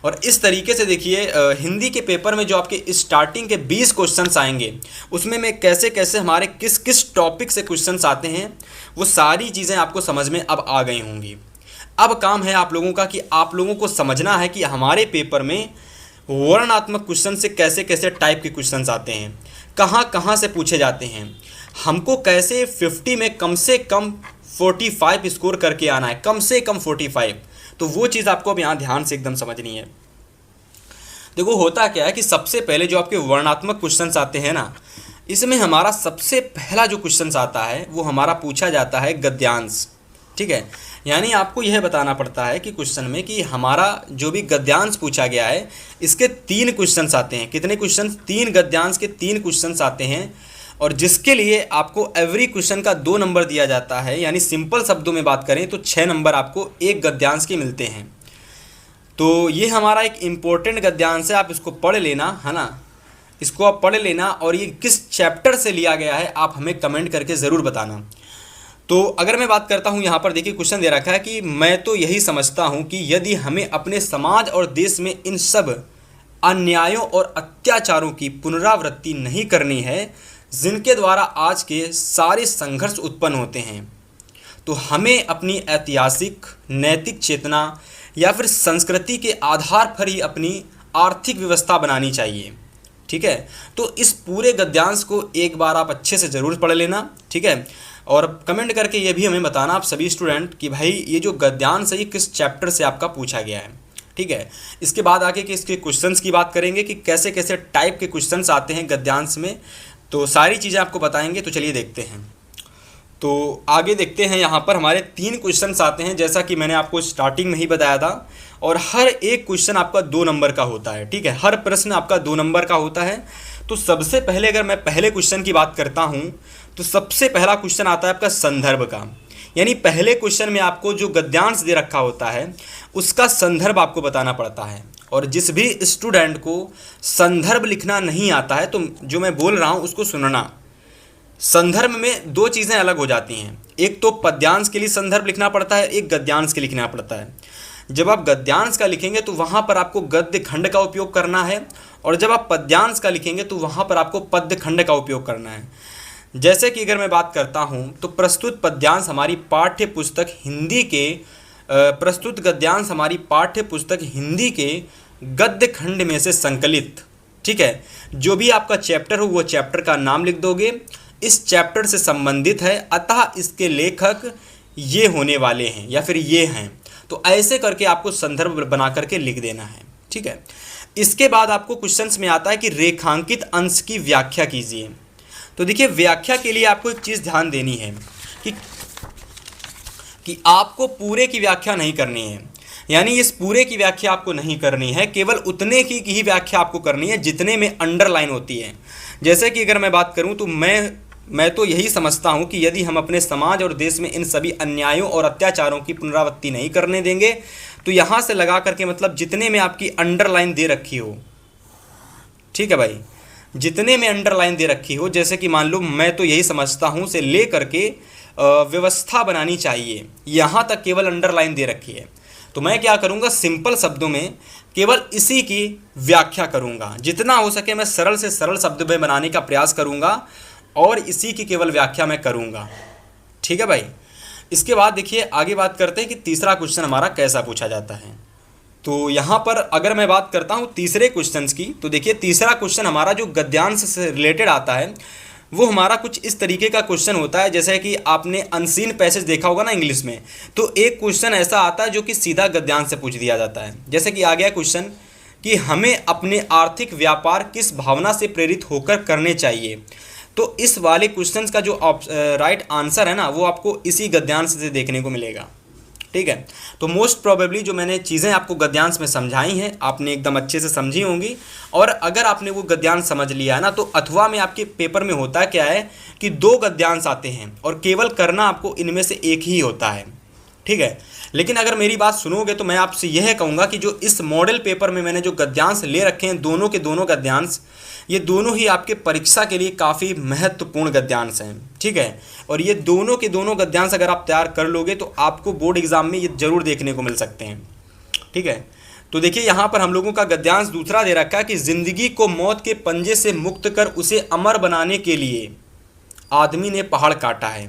और इस तरीके से देखिए हिंदी के पेपर में जो आपके स्टार्टिंग के 20 क्वेश्चंस आएंगे उसमें मैं कैसे कैसे हमारे किस किस टॉपिक से क्वेश्चंस आते हैं वो सारी चीज़ें आपको समझ में अब आ गई होंगी। अब काम है आप लोगों का कि आप लोगों को समझना है कि हमारे पेपर में वर्णनात्मक क्वेश्चन से कैसे कैसे टाइप के क्वेश्चंस आते हैं, कहाँ कहाँ से पूछे जाते हैं, हमको कैसे 50 में कम से कम 45 स्कोर करके आना है, कम से कम 45। तो वो चीज़ आपको अब यहाँ ध्यान से एकदम समझनी है। देखो होता क्या है कि सबसे पहले जो आपके वर्णनात्मक क्वेश्चंस आते हैं ना, इसमें हमारा सबसे पहला जो क्वेश्चंस आता है वो हमारा पूछा जाता है गद्यांश। ठीक है, यानी आपको यह बताना पड़ता है कि क्वेश्चन में कि हमारा जो भी गद्यांश पूछा गया है इसके 3 क्वेश्चंस आते हैं। कितने क्वेश्चंस? 3 गद्यांश के 3 क्वेश्चंस आते हैं, और जिसके लिए आपको एवरी क्वेश्चन का 2 नंबर दिया जाता है। यानी सिंपल शब्दों में बात करें तो 6 नंबर आपको एक गद्यांश के मिलते हैं। तो ये हमारा एक इम्पोर्टेंट गद्यांश है, आप इसको पढ़ लेना, है ना, इसको आप पढ़ लेना। और ये किस चैप्टर से लिया गया है आप हमें कमेंट करके ज़रूर बताना। तो अगर मैं बात करता हूँ यहाँ पर, देखिए क्वेश्चन दे रखा है कि मैं तो यही समझता हूँ कि यदि हमें अपने समाज और देश में इन सब अन्यायों और अत्याचारों की पुनरावृत्ति नहीं करनी है जिनके द्वारा आज के सारे संघर्ष उत्पन्न होते हैं, तो हमें अपनी ऐतिहासिक नैतिक चेतना या फिर संस्कृति के आधार पर ही अपनी आर्थिक व्यवस्था बनानी चाहिए। ठीक है, तो इस पूरे गद्यांश को एक बार आप अच्छे से ज़रूर पढ़ लेना। ठीक है, और कमेंट करके ये भी हमें बताना आप सभी स्टूडेंट कि भाई ये जो गद्यांश है ये किस चैप्टर से आपका पूछा गया है। ठीक है, इसके बाद आगे के इसके क्वेश्चंस की बात करेंगे कि कैसे कैसे टाइप के क्वेश्चंस आते हैं गद्यांश में, तो सारी चीज़ें आपको बताएंगे। तो चलिए देखते हैं। तो आगे देखते हैं, यहाँ पर हमारे 3 क्वेश्चंस आते हैं जैसा कि मैंने आपको स्टार्टिंग में ही बताया था, और हर एक क्वेश्चन आपका 2 नंबर का होता है। ठीक है, हर प्रश्न आपका 2 नंबर का होता है। तो सबसे पहले अगर मैं पहले क्वेश्चन की बात करता हूँ तो सबसे पहला क्वेश्चन आता है आपका संदर्भ का। यानी पहले क्वेश्चन में आपको जो गद्यांश दे रखा होता है उसका संदर्भ आपको बताना पड़ता है। और जिस भी स्टूडेंट को संदर्भ लिखना नहीं आता है तो जो मैं बोल रहा हूँ उसको सुनना। संदर्भ में 2 चीज़ें अलग हो जाती हैं, एक तो पद्यांश के लिए संदर्भ लिखना पड़ता है, एक गद्यांश के लिए लिखना पड़ता है। जब आप गद्यांश का लिखेंगे तो वहाँ पर आपको गद्य खंड का उपयोग करना है, और जब आप पद्यांश का लिखेंगे तो वहाँ पर आपको पद्य खंड का उपयोग करना है। जैसे कि अगर मैं बात करता हूँ तो प्रस्तुत पद्यांश हमारी पाठ्य पुस्तक हिंदी के प्रस्तुत गद्यांश हमारी पाठ्य पुस्तक हिंदी के गद्य खंड में से संकलित। ठीक है, जो भी आपका चैप्टर हो वो चैप्टर का नाम लिख दोगे, इस चैप्टर से संबंधित है, अतः इसके लेखक ये होने वाले हैं या फिर ये हैं। तो ऐसे करके आपको संदर्भ बना करके लिख देना है। ठीक है, इसके बाद आपको क्वेश्चंस में आता है कि रेखांकित अंश की व्याख्या कीजिए। तो देखिए व्याख्या के लिए आपको एक चीज़ ध्यान देनी है कि आपको पूरे की व्याख्या नहीं करनी है। यानी इस पूरे की व्याख्या आपको नहीं करनी है, केवल उतने की ही व्याख्या आपको करनी है जितने में अंडरलाइन होती है। जैसे कि अगर मैं बात करूं तो मैं तो यही समझता हूं कि यदि हम अपने समाज और देश में इन सभी अन्यायों और अत्याचारों की पुनरावृत्ति नहीं करने देंगे, तो यहाँ से लगा करके मतलब जितने में आपकी अंडरलाइन दे रखी हो। ठीक है भाई, जितने में अंडरलाइन दे रखी हो, जैसे कि मान लो मैं तो यही समझता हूँ से ले करके व्यवस्था बनानी चाहिए, यहाँ तक केवल अंडरलाइन दे रखी है। तो मैं क्या करूँगा, सिंपल शब्दों में केवल इसी की व्याख्या करूँगा। जितना हो सके मैं सरल से सरल शब्द में बनाने का प्रयास करूँगा और इसी की केवल व्याख्या मैं करूँगा। ठीक है भाई, इसके बाद देखिए आगे बात करते हैं कि तीसरा क्वेश्चन हमारा कैसा पूछा जाता है। तो यहाँ पर अगर मैं बात करता हूँ तीसरे क्वेश्चंस की, तो देखिए तीसरा क्वेश्चन हमारा जो गद्यांश से रिलेटेड आता है वो हमारा कुछ इस तरीके का क्वेश्चन होता है। जैसे कि आपने अनसीन पैसेज देखा होगा ना इंग्लिश में, तो एक क्वेश्चन ऐसा आता है जो कि सीधा गद्यांश से पूछ दिया जाता है। जैसे कि आ गया क्वेश्चन कि हमें अपने आर्थिक व्यापार किस भावना से प्रेरित होकर करने चाहिए। तो इस वाले क्वेश्चन का जो राइट आंसर है ना वो आपको इसी गद्यांश से देखने को मिलेगा। ठीक है, तो मोस्ट प्रोबेबली जो मैंने चीज़ें आपको गद्यांश में समझाई हैं आपने एकदम अच्छे से समझी होंगी। और अगर आपने वो गद्यांश समझ लिया है ना, तो अथवा में आपके पेपर में होता क्या है कि 2 गद्यांश आते हैं और केवल करना आपको इनमें से एक ही होता है। ठीक है, लेकिन अगर मेरी बात सुनोगे तो मैं आपसे यह कहूँगा कि जो इस मॉडल पेपर में मैंने जो गद्यांश ले रखे हैं, दोनों के दोनों गद्यांश, ये दोनों ही आपके परीक्षा के लिए काफ़ी महत्वपूर्ण गद्यांश हैं। ठीक है, और ये दोनों के दोनों गद्यांश अगर आप तैयार कर लोगे तो आपको बोर्ड एग्जाम में ये जरूर देखने को मिल सकते हैं। ठीक है, तो देखिए यहाँ पर हम लोगों का गद्यांश दूसरा दे रखा है कि जिंदगी को मौत के पंजे से मुक्त कर उसे अमर बनाने के लिए आदमी ने पहाड़ काटा है।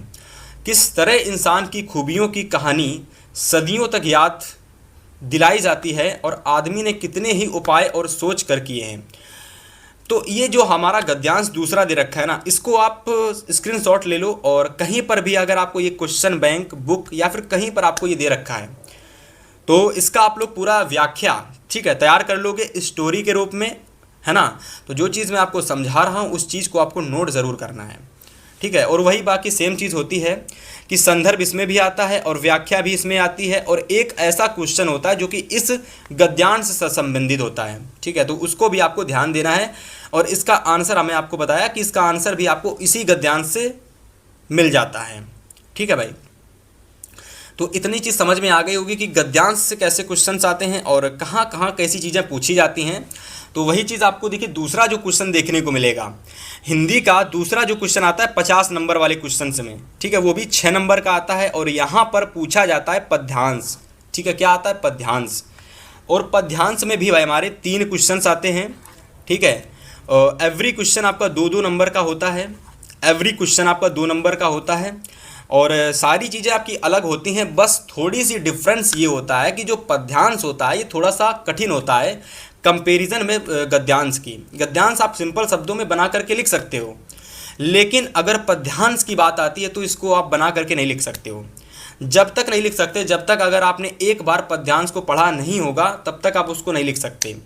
किस तरह इंसान की खूबियों की कहानी सदियों तक याद दिलाई जाती है और आदमी ने कितने ही उपाय और सोच कर किए हैं। तो ये जो हमारा गद्यांश दूसरा दे रखा है ना, इसको आप स्क्रीनशॉट ले लो और कहीं पर भी अगर आपको ये क्वेश्चन बैंक बुक या फिर कहीं पर आपको ये दे रखा है तो इसका आप लोग पूरा व्याख्या, ठीक है, तैयार कर लोगे स्टोरी के रूप में, है ना। तो जो चीज़ मैं आपको समझा रहा हूँ उस चीज़ को आपको नोट ज़रूर करना है, ठीक है। और वही बाकी सेम चीज़ होती है कि संदर्भ इसमें भी आता है और व्याख्या भी इसमें आती है, और एक ऐसा क्वेश्चन होता है जो कि इस गद्यांश से संबंधित होता है, ठीक है। तो उसको भी आपको ध्यान देना है, और इसका आंसर हमें आपको बताया कि इसका आंसर भी आपको इसी गद्यांश से मिल जाता है, ठीक है भाई। तो इतनी चीज़ समझ में आ गई होगी कि गद्यांश से कैसे क्वेश्चंस आते हैं और कहाँ कहाँ कैसी चीज़ें पूछी जाती हैं। तो वही चीज़ आपको देखिए दूसरा जो क्वेश्चन देखने को मिलेगा, हिंदी का दूसरा जो क्वेश्चन आता है 50 नंबर वाले क्वेश्चन में, ठीक है, वो भी 6 नंबर का आता है, और यहाँ पर पूछा जाता है पद्यांश, ठीक है। क्या आता है? पद्यांश। और पद्यांश में भी भाई हमारे 3 क्वेश्चन आते हैं, ठीक है। एवरी क्वेश्चन आपका 2-2 नंबर का होता है, एवरी क्वेश्चन आपका 2 नंबर का होता है, और सारी चीज़ें आपकी अलग होती हैं। बस थोड़ी सी डिफरेंस ये होता है कि जो पद्यांश होता है ये थोड़ा सा कठिन होता है कंपैरिजन में गद्यांश की। गद्यांश आप सिंपल शब्दों में बना करके लिख सकते हो, लेकिन अगर पद्यांश की बात आती है तो इसको आप बना करके नहीं लिख सकते हो। जब तक नहीं लिख सकते, जब तक अगर आपने एक बार पद्यांश को पढ़ा नहीं होगा तब तक आप उसको नहीं लिख सकते।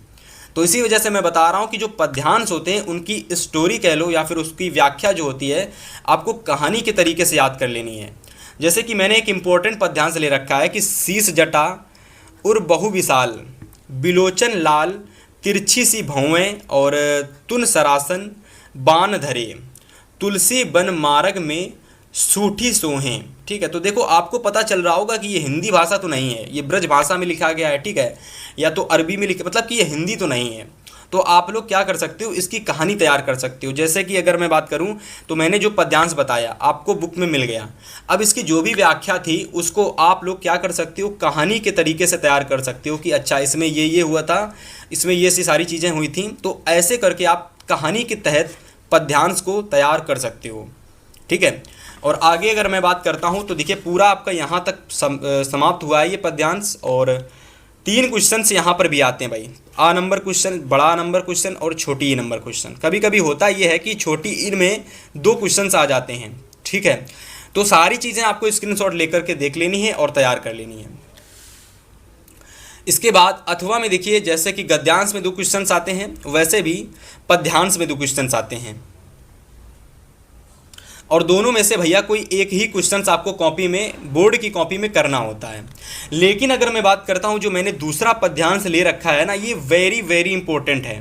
तो इसी वजह से मैं बता रहा हूँ कि जो पद्यांश होते हैं उनकी स्टोरी कह लो या फिर उसकी व्याख्या जो होती है आपको कहानी के तरीके से याद कर लेनी है। जैसे कि मैंने एक इम्पोर्टेंट पद्यांश ले रखा है कि शीश जटा उर बहु विशाल, बिलोचन लाल तिरछी सी भौवें, और तुन सरासन बान धरे, तुलसी बन मार्ग में सूठी सोहें, ठीक है। तो देखो आपको पता चल रहा होगा कि ये हिंदी भाषा तो नहीं है, ये ब्रज भाषा में लिखा गया है, ठीक है, या तो अरबी में लिखा, मतलब कि ये हिंदी तो नहीं है। तो आप लोग क्या कर सकते हो, इसकी कहानी तैयार कर सकते हो। जैसे कि अगर मैं बात करूं तो मैंने जो पद्यांश बताया आपको बुक में मिल गया, अब इसकी जो भी व्याख्या थी उसको आप लोग क्या कर सकते हो, कहानी के तरीके से तैयार कर सकते हो कि अच्छा इसमें ये हुआ था, इसमें ये सी सारी चीज़ें हुई थी। तो ऐसे करके आप कहानी के तहत पद्यांश को तैयार कर सकते हो, ठीक है। और आगे अगर मैं बात करता हूं तो देखिए पूरा आपका यहाँ तक समाप्त हुआ है ये पद्यांश, और 3 क्वेश्चन यहाँ पर भी आते हैं भाई, आ नंबर क्वेश्चन, बड़ा नंबर क्वेश्चन और छोटी ई नंबर क्वेश्चन। कभी कभी होता ये है कि छोटी ई में 2 क्वेश्चन आ जाते हैं, ठीक है। तो सारी चीज़ें आपको स्क्रीनशॉट लेकर के देख लेनी है और तैयार कर लेनी है। इसके बाद अथवा में देखिए जैसे कि गद्यांश में 2 क्वेश्चन आते हैं, वैसे भी पद्यांश में 2 क्वेश्चन आते हैं, और दोनों में से भैया कोई एक ही क्वेश्चंस आपको कॉपी में, बोर्ड की कॉपी में करना होता है। लेकिन अगर मैं बात करता हूं जो मैंने दूसरा पद्यांश ले रखा है ना, ये वेरी वेरी इंपॉर्टेंट है।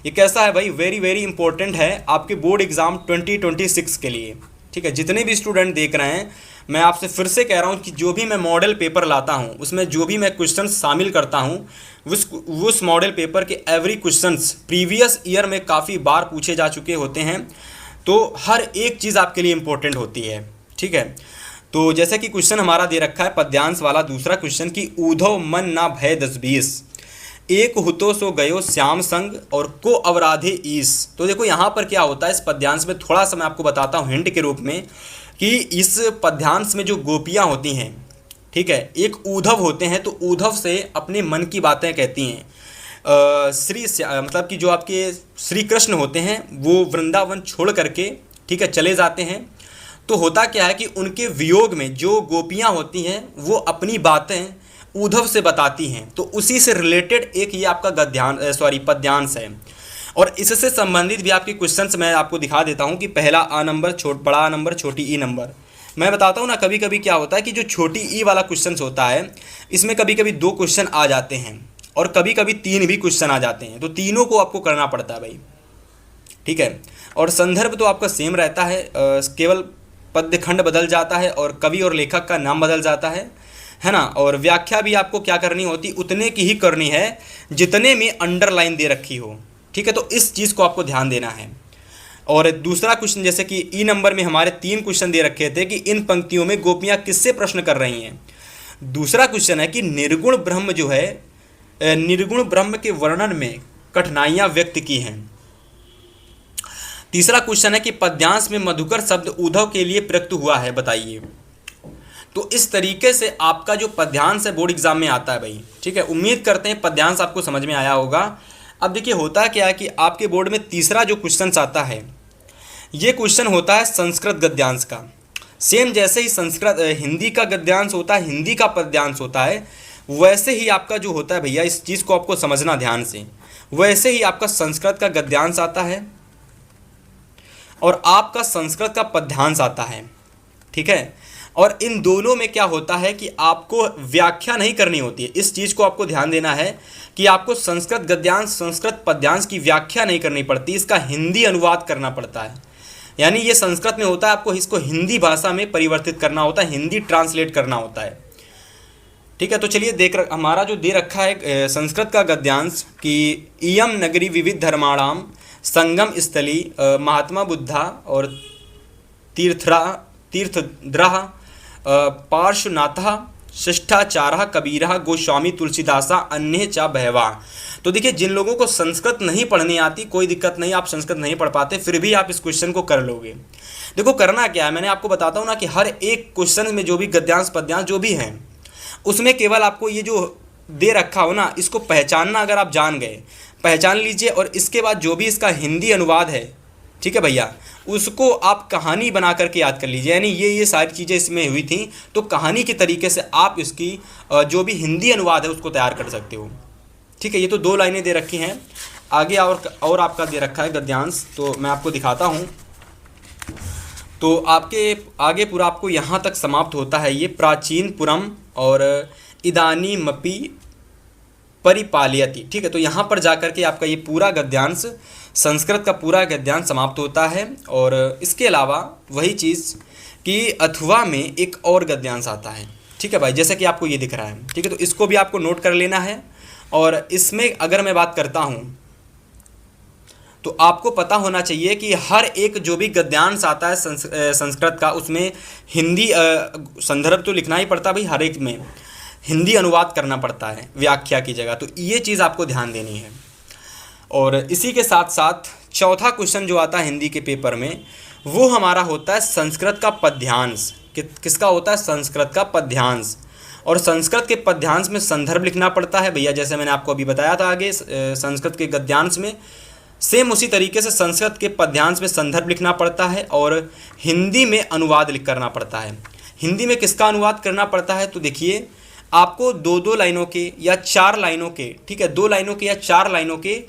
ये कैसा है भाई? वेरी वेरी इंपॉर्टेंट है आपके बोर्ड एग्जाम 2026 के लिए, ठीक है। जितने भी स्टूडेंट देख रहे हैं, मैं आपसे फिर से कह रहा हूँ कि जो भी मैं मॉडल पेपर लाता हूँ उसमें जो भी मैं क्वेश्चन शामिल करता हूँ उस मॉडल पेपर के एवरी क्वेश्चंस प्रीवियस ईयर में काफ़ी बार पूछे जा चुके होते हैं। तो हर एक चीज़ आपके लिए इम्पोर्टेंट होती है, ठीक है। तो जैसे कि क्वेश्चन हमारा दे रखा है पद्यांश वाला दूसरा क्वेश्चन कि ऊधव मन ना भय 10-20, एक हुतो सो गयो श्याम संग और को अवराधे ईस। तो देखो यहाँ पर क्या होता है इस पद्यांश में, थोड़ा सा मैं आपको बताता हूँ हिंट के रूप में कि इस पद्यांश में जो गोपियाँ होती हैं, ठीक है, एक ऊधव होते हैं, तो ऊधव से अपने मन की बातें कहती हैं। मतलब कि जो आपके श्री कृष्ण होते हैं वो वृंदावन छोड़ करके, ठीक है, चले जाते हैं। तो होता क्या है कि उनके वियोग में जो गोपियाँ होती हैं वो अपनी बातें ऊधव से बताती हैं। तो उसी से रिलेटेड एक ये आपका पद्यांश है, और इससे संबंधित भी आपके क्वेश्चंस मैं आपको दिखा देता हूँ कि पहला आ नंबर, बड़ा नंबर, छोटी ई नंबर। मैं बताता हूँ ना, कभी कभी क्या होता है कि जो छोटी ई वाला क्वेश्चन होता है इसमें कभी कभी 2 क्वेश्चन आ जाते हैं और कभी कभी 3 भी क्वेश्चन आ जाते हैं। तो तीनों को आपको करना पड़ता है भाई, ठीक है। और संदर्भ तो आपका सेम रहता है, केवल पद्य खंड बदल जाता है और कवि और लेखक का नाम बदल जाता है ना। और व्याख्या भी आपको क्या करनी होती, उतने की ही करनी है जितने में अंडरलाइन दे रखी हो, ठीक है। तो इस चीज़ को आपको ध्यान देना है। और दूसरा क्वेश्चन जैसे कि ई नंबर में हमारे 3 क्वेश्चन दे रखे थे कि इन पंक्तियों में गोपियाँ किससे प्रश्न कर रही हैं। दूसरा क्वेश्चन है कि निर्गुण ब्रह्म जो है, निर्गुण ब्रह्म के वर्णन में कठिनाइयां व्यक्त की हैं। तीसरा क्वेश्चन है कि पद्यांश में मधुकर शब्द ऊधव के लिए प्रयुक्त हुआ है, बताइए। तो इस तरीके से आपका जो पद्यांश है बोर्ड एग्जाम में आता है भाई, ठीक है। उम्मीद करते हैं पद्यांश आपको समझ में आया होगा। अब देखिए होता क्या है कि आपके बोर्ड में तीसरा जो क्वेश्चन आता है, ये क्वेश्चन होता है संस्कृत गद्यांश का। सेम जैसे ही संस्कृत हिंदी का गद्यांश होता है, हिंदी का पद्यांश होता है, वैसे ही आपका जो होता है भैया, इस चीज़ को आपको समझना ध्यान से, वैसे ही आपका संस्कृत का गद्यांश आता है और आपका संस्कृत का पद्यांश आता है, ठीक है। और इन दोनों में क्या होता है कि आपको व्याख्या नहीं करनी होती है। इस चीज़ को आपको ध्यान देना है कि आपको संस्कृत गद्यांश, संस्कृत पद्यांश की व्याख्या नहीं करनी पड़ती, इसका हिंदी अनुवाद करना पड़ता है। यानी ये संस्कृत में होता है, आपको इसको हिंदी भाषा में परिवर्तित करना होता है, हिंदी ट्रांसलेट करना होता है, ठीक है। तो चलिए हमारा जो दे रखा है संस्कृत का गद्यांश कि इयम नगरी विविध धर्माणाम संगम स्थली महात्मा बुद्धा और तीर्थद्रः पार्श्वनाथः शिष्टाचारः कबीरः गोस्वामी तुलसीदासा अन्य च बहवा। तो देखिए, जिन लोगों को संस्कृत नहीं पढ़नी आती, कोई दिक्कत नहीं, आप संस्कृत नहीं पढ़ पाते, फिर भी आप इस क्वेश्चन को कर लोगे। देखो करना क्या है, मैंने आपको बताता हूँ ना कि हर एक क्वेश्चन में जो भी गद्यांश पद्यांश जो भी हैं, उसमें केवल आपको ये जो दे रखा हो ना, इसको पहचानना, अगर आप जान गए, पहचान लीजिए, और इसके बाद जो भी इसका हिंदी अनुवाद है, ठीक है भैया, उसको आप कहानी बना करके याद कर लीजिए। यानी ये सारी चीज़ें इसमें हुई थी, तो कहानी के तरीके से आप इसकी जो भी हिंदी अनुवाद है उसको तैयार कर सकते हो, ठीक है। ये तो 2 लाइनें दे रखी हैं, आगे और आपका दे रखा है गद्यांश, तो मैं आपको दिखाता हूँ। तो आपके आगे पूरा आपको यहाँ तक समाप्त होता है ये प्राचीन पुरम और इदानीमपि परिपालयति, ठीक है। तो यहाँ पर जाकर के आपका ये पूरा गद्यांश, संस्कृत का पूरा गद्यांश समाप्त होता है। और इसके अलावा वही चीज़ कि अथवा में एक और गद्यांश आता है, ठीक है भाई, जैसे कि आपको ये दिख रहा है, ठीक है। तो इसको भी आपको नोट कर लेना है। और इसमें अगर मैं बात करता हूँ तो आपको पता होना चाहिए कि हर एक जो भी गद्यांश आता है संस्कृत का, उसमें हिंदी संदर्भ तो लिखना ही पड़ता है भाई, हर एक में हिंदी अनुवाद करना पड़ता है व्याख्या की जगह, तो ये चीज़ आपको ध्यान देनी है। और इसी के साथ साथ चौथा क्वेश्चन जो आता है हिंदी के पेपर में, वो हमारा होता है संस्कृत का पद्यांश। किसका होता है? संस्कृत का पद्यांश। और संस्कृत के पद्यांश में संदर्भ लिखना पड़ता है भैया, जैसे मैंने आपको अभी बताया था आगे संस्कृत के गद्यांश में, सेम उसी तरीके से संस्कृत के पद्यांश में संदर्भ लिखना पड़ता है और हिंदी में अनुवाद करना पड़ता है। हिंदी में किसका अनुवाद करना पड़ता है? तो देखिए, आपको 2-2 लाइनों के या 4 लाइनों के, ठीक है, 2 लाइनों के या 4 लाइनों के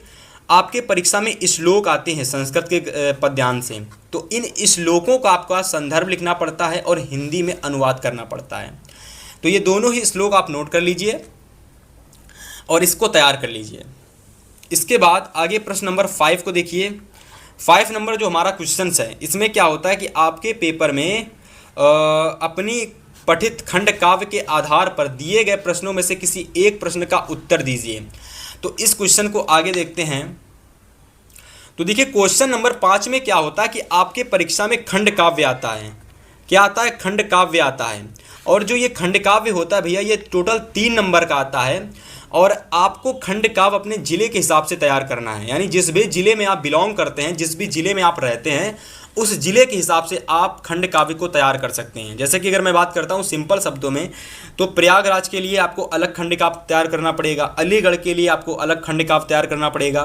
आपके परीक्षा में श्लोक आते हैं संस्कृत के पद्यांश से, तो इन श्लोकों का आपका संदर्भ लिखना पड़ता है और हिंदी में अनुवाद करना पड़ता है। तो ये दोनों ही श्लोक आप नोट कर लीजिए और इसको तैयार कर लीजिए। इसके बाद आगे प्रश्न नंबर 5 को देखिए। 5 नंबर जो हमारा क्वेश्चन है, इसमें क्या होता है कि आपके पेपर में अपनी पठित खंड काव्य के आधार पर दिए गए प्रश्नों में से किसी एक प्रश्न का उत्तर दीजिए। तो इस क्वेश्चन को आगे देखते हैं। तो देखिए, क्वेश्चन नंबर 5 में क्या होता है कि आपके परीक्षा में खंड काव्य आता है। क्या आता है? खंड काव्य आता है। और जो ये खंड काव्य होता है भैया, ये टोटल 3 नंबर का आता है और आपको खंड काव्य अपने ज़िले के हिसाब से तैयार करना है। यानी जिस भी ज़िले में आप बिलोंग करते हैं, जिस भी ज़िले में आप रहते हैं, उस ज़िले के हिसाब से आप खंड काव्य को तैयार कर सकते हैं। जैसे कि अगर मैं बात करता हूँ सिंपल शब्दों में, तो प्रयागराज के लिए आपको अलग खंड काव्य तैयार करना पड़ेगा, अलीगढ़ के लिए आपको अलग खंड काव्य तैयार करना पड़ेगा,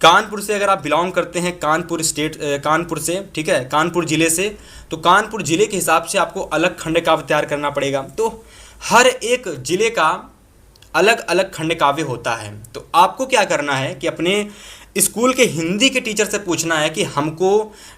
कानपुर से अगर आप बिलोंग करते हैं, कानपुर से, ठीक है, कानपुर ज़िले से, तो कानपुर ज़िले के हिसाब से आपको अलग खंड काव्य तैयार करना पड़ेगा। तो हर एक ज़िले का अलग अलग खंड काव्य होता है। तो आपको क्या करना है कि अपने स्कूल के हिंदी के टीचर से पूछना है कि हमको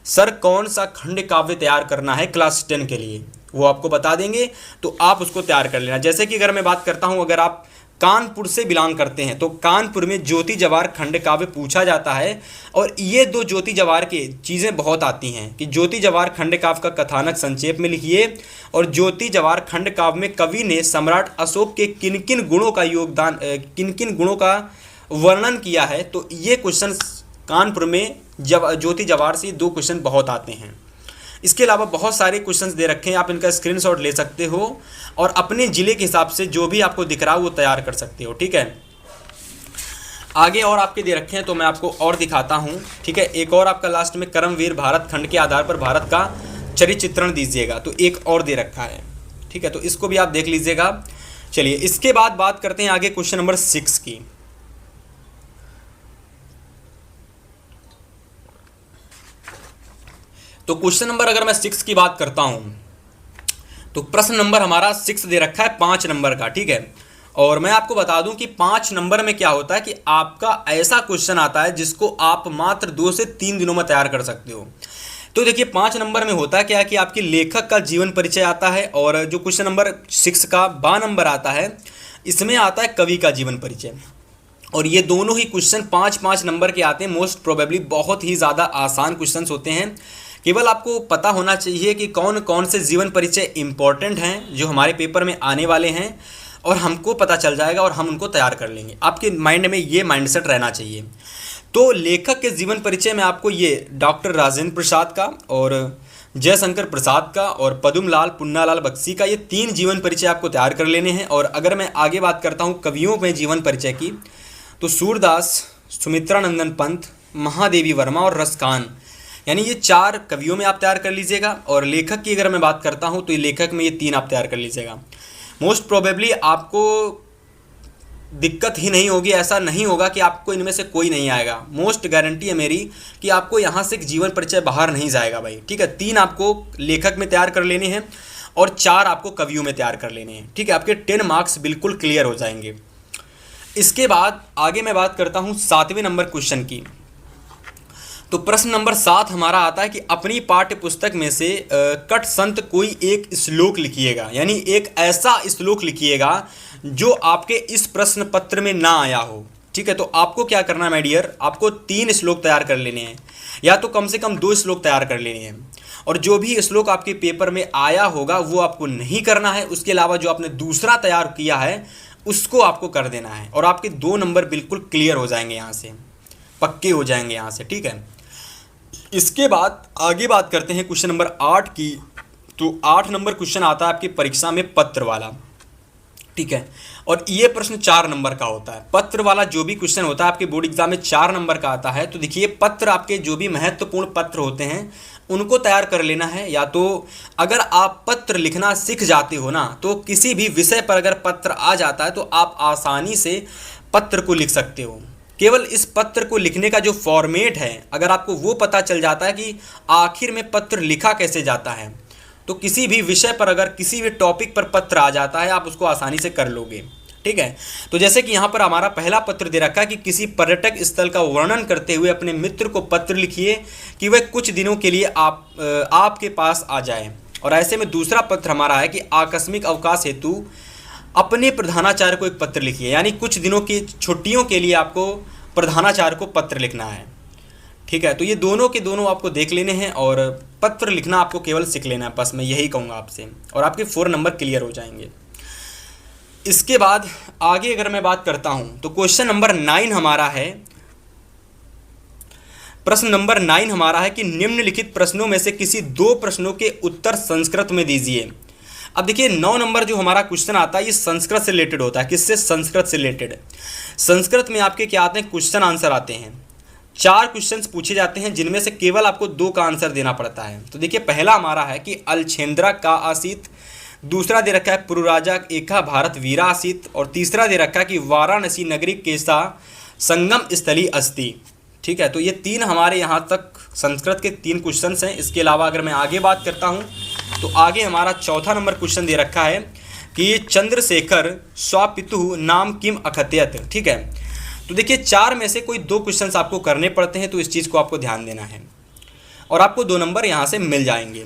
सर कौन सा खंड काव्य तैयार करना है क्लास 10 के लिए, वो आपको बता देंगे, तो आप उसको तैयार कर लेना। जैसे कि अगर मैं बात करता हूँ, अगर आप कानपुर से बिलोंग करते हैं तो कानपुर में ज्योति जवाहर खंड काव्य पूछा जाता है। और ये 2 ज्योति जवाहर की चीज़ें बहुत आती हैं कि ज्योति जवाहर खंड काव्य का कथानक संक्षेप में लिखिए और ज्योति जवाहर खंड काव्य में कवि ने सम्राट अशोक के किन किन गुणों का वर्णन किया है। तो ये क्वेश्चन कानपुर में ज्योति जवाहर से 2 क्वेश्चन बहुत आते हैं। इसके अलावा बहुत सारे क्वेश्चंस दे रखे हैं, आप इनका स्क्रीनशॉट ले सकते हो और अपने ज़िले के हिसाब से जो भी आपको दिख रहा हो वो तैयार कर सकते हो, ठीक है। आगे और आपके दे रखे हैं तो मैं आपको और दिखाता हूँ, ठीक है। एक और आपका लास्ट में कर्मवीर भारत खंड के आधार पर भारत का चरित्र चित्रण दीजिएगा, तो एक और दे रखा है, ठीक है, तो इसको भी आप देख लीजिएगा। चलिए, इसके बाद बात करते हैं आगे क्वेश्चन नंबर 6 की। तो क्वेश्चन नंबर अगर मैं 6 की बात करता हूँ तो प्रश्न नंबर हमारा 6 दे रखा है 5 नंबर का, ठीक है। और मैं आपको बता दूं कि 5 नंबर में क्या होता है कि आपका ऐसा क्वेश्चन आता है जिसको आप मात्र 2 से 3 दिनों में तैयार कर सकते हो। तो देखिए 5 नंबर में होता है क्या कि आपकी लेखक का जीवन परिचय आता है, और जो क्वेश्चन नंबर 6 का 12 नंबर आता है इसमें आता है कवि का जीवन परिचय। और ये दोनों ही क्वेश्चन 5-5 नंबर के आते हैं। मोस्ट प्रोबेबली बहुत ही ज़्यादा आसान क्वेश्चन होते हैं। केवल आपको पता होना चाहिए कि कौन कौन से जीवन परिचय इंपॉर्टेंट हैं जो हमारे पेपर में आने वाले हैं, और हमको पता चल जाएगा और हम उनको तैयार कर लेंगे। आपके माइंड में ये माइंडसेट रहना चाहिए। तो लेखक के जीवन परिचय में आपको ये डॉक्टर राजेंद्र प्रसाद का और जयशंकर प्रसाद का और पद्मलाल पुन्नालाल बख्शी का, ये 3 जीवन परिचय आपको तैयार कर लेने हैं। और अगर मैं आगे बात करता हूँ कवियों में जीवन परिचय की, तो सूरदास, सुमित्रानंदन पंत, महादेवी वर्मा और रसखान, यानी ये 4 कवियों में आप तैयार कर लीजिएगा। और लेखक की अगर मैं बात करता हूँ तो ये लेखक में ये 3 आप तैयार कर लीजिएगा। मोस्ट प्रोबेबली आपको दिक्कत ही नहीं होगी, ऐसा नहीं होगा कि आपको इनमें से कोई नहीं आएगा। मोस्ट गारंटी है मेरी कि आपको यहाँ से जीवन परिचय बाहर नहीं जाएगा भाई, ठीक है। 3 आपको लेखक में तैयार कर लेने हैं और 4 आपको कवियों में तैयार कर लेने हैं, ठीक है। आपके 10 मार्क्स बिल्कुल क्लियर हो जाएंगे। इसके बाद आगे मैं बात करता हूँ 7वें नंबर क्वेश्चन की। तो प्रश्न नंबर 7 हमारा आता है कि अपनी पाठ्य पुस्तक में से कट संत कोई एक श्लोक लिखिएगा, यानी एक ऐसा श्लोक लिखिएगा जो आपके इस प्रश्न पत्र में ना आया हो, ठीक है। तो आपको क्या करना है माय डियर, आपको 3 श्लोक तैयार कर लेने हैं, या तो कम से कम 2 श्लोक तैयार कर लेने हैं। और जो भी श्लोक आपके पेपर में आया होगा वो आपको नहीं करना है, उसके अलावा जो आपने दूसरा तैयार किया है उसको आपको कर देना है, और आपके 2 नंबर बिल्कुल क्लियर हो जाएंगे, यहाँ से पक्के हो जाएंगे यहाँ से, ठीक है। इसके बाद आगे बात करते हैं क्वेश्चन नंबर 8 की। तो 8 नंबर क्वेश्चन आता है आपकी परीक्षा में पत्र वाला, ठीक है। और ये प्रश्न 4 नंबर का होता है। पत्र वाला जो भी क्वेश्चन होता है आपके बोर्ड एग्जाम में 4 नंबर का आता है। तो देखिए पत्र, आपके जो भी महत्वपूर्ण पत्र होते हैं उनको तैयार कर लेना है। या तो अगर आप पत्र लिखना सीख जाते हो ना, तो किसी भी विषय पर अगर पत्र आ जाता है तो आप आसानी से पत्र को लिख सकते हो। केवल इस पत्र को लिखने का जो फॉर्मेट है, अगर आपको वो पता चल जाता है कि आखिर में पत्र लिखा कैसे जाता है, तो किसी भी विषय पर अगर किसी भी टॉपिक पर पत्र आ जाता है आप उसको आसानी से कर लोगे, ठीक है। तो जैसे कि यहाँ पर हमारा पहला पत्र दे रखा है कि किसी पर्यटक स्थल का वर्णन करते हुए अपने मित्र को पत्र लिखिए कि वह कुछ दिनों के लिए आपके पास आ जाए। और ऐसे में दूसरा पत्र हमारा है कि आकस्मिक अवकाश हेतु अपने प्रधानाचार्य को एक पत्र लिखिए, यानी कुछ दिनों की छुट्टियों के लिए आपको प्रधानाचार्य को पत्र लिखना है, ठीक है। तो ये दोनों के दोनों आपको देख लेने हैं और पत्र लिखना आपको केवल सीख लेना है, बस मैं यही कहूँगा आपसे, और आपके 4 नंबर क्लियर हो जाएंगे। इसके बाद आगे अगर मैं बात करता हूँ तो क्वेश्चन नंबर 9 हमारा है, प्रश्न नंबर 9 हमारा है कि निम्नलिखित प्रश्नों में से किसी 2 प्रश्नों के उत्तर संस्कृत में दीजिए। अब देखिए 9 नंबर जो हमारा क्वेश्चन आता है ये संस्कृत से रिलेटेड होता है। किससे? संस्कृत से रिलेटेड। संस्कृत में आपके क्या आते हैं? क्वेश्चन आंसर आते हैं। 4 क्वेश्चंस पूछे जाते हैं जिनमें से केवल आपको 2 का आंसर देना पड़ता है। तो देखिए पहला हमारा है कि अलछेंद्रा का आसीत, दूसरा दे रखा है पुरुराजा एका भारत वीरा आसीत, और तीसरा दे रखा है कि वाराणसी नगरी केसा संगम स्थली अस्ति, ठीक है। तो ये 3 हमारे यहाँ तक संस्कृत के 3 क्वेश्चंस हैं। इसके अलावा अगर मैं आगे बात करता हूँ तो आगे हमारा चौथा नंबर क्वेश्चन दे रखा है कि चंद्रशेखर स्वापितु नाम किम अकथयत, ठीक है। तो देखिए 4 में से कोई 2 क्वेश्चंस आपको करने पड़ते हैं, तो इस चीज़ को आपको ध्यान देना है और आपको 2 नंबर यहाँ से मिल जाएंगे।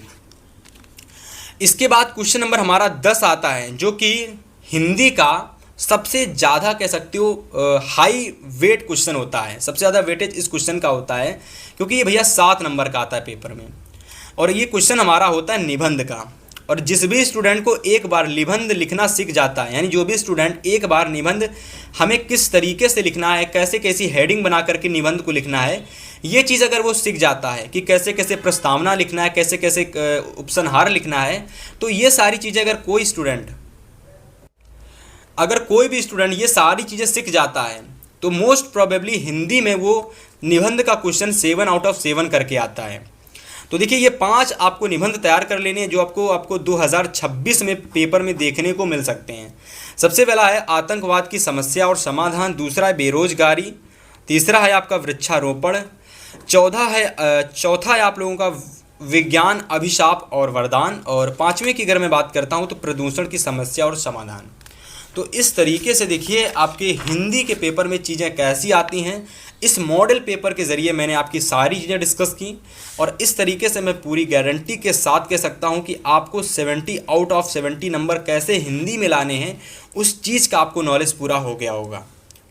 इसके बाद क्वेश्चन नंबर हमारा 10 आता है जो कि हिंदी का सबसे ज़्यादा कह सकते हो हाई वेट क्वेश्चन होता है। सबसे ज़्यादा वेटेज इस क्वेश्चन का होता है क्योंकि ये भैया 7 नंबर का आता है पेपर में, और ये क्वेश्चन हमारा होता है निबंध का। और जिस भी स्टूडेंट को एक बार निबंध लिखना सीख जाता है, यानी जो भी स्टूडेंट एक बार निबंध हमें किस तरीके से लिखना है, कैसे कैसी हेडिंग बना करके निबंध को लिखना है, ये चीज़ अगर वो सीख जाता है कि कैसे कैसे प्रस्तावना लिखना है, कैसे कैसे उपसंहार लिखना है, तो ये सारी चीज़ें अगर कोई भी स्टूडेंट ये सारी चीज़ें सीख जाता है तो मोस्ट प्रोबेबली हिंदी में वो निबंध का क्वेश्चन 7 आउट ऑफ 7 करके आता है। तो देखिए ये 5 आपको निबंध तैयार कर लेने हैं जो आपको 2026 में पेपर में देखने को मिल सकते हैं। सबसे पहला है आतंकवाद की समस्या और समाधान, दूसरा है बेरोजगारी, तीसरा है आपका वृक्षारोपण, चौथा है आप लोगों का विज्ञान, अभिशाप और वरदान, और पाँचवें की अगर मैं बात करता हूँ तो प्रदूषण की समस्या और समाधान। तो इस तरीके से देखिए आपके हिंदी के पेपर में चीज़ें कैसी आती हैं, इस मॉडल पेपर के ज़रिए मैंने आपकी सारी चीज़ें डिस्कस की, और इस तरीके से मैं पूरी गारंटी के साथ कह सकता हूं कि आपको 70 आउट ऑफ 70 नंबर कैसे हिंदी में लाने हैं, उस चीज़ का आपको नॉलेज पूरा हो गया होगा।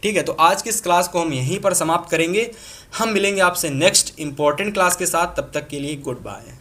ठीक है, तो आज की इस क्लास को हम यहीं पर समाप्त करेंगे। हम मिलेंगे आपसे नेक्स्ट इंपॉर्टेंट क्लास के साथ, तब तक के लिए गुड बाय।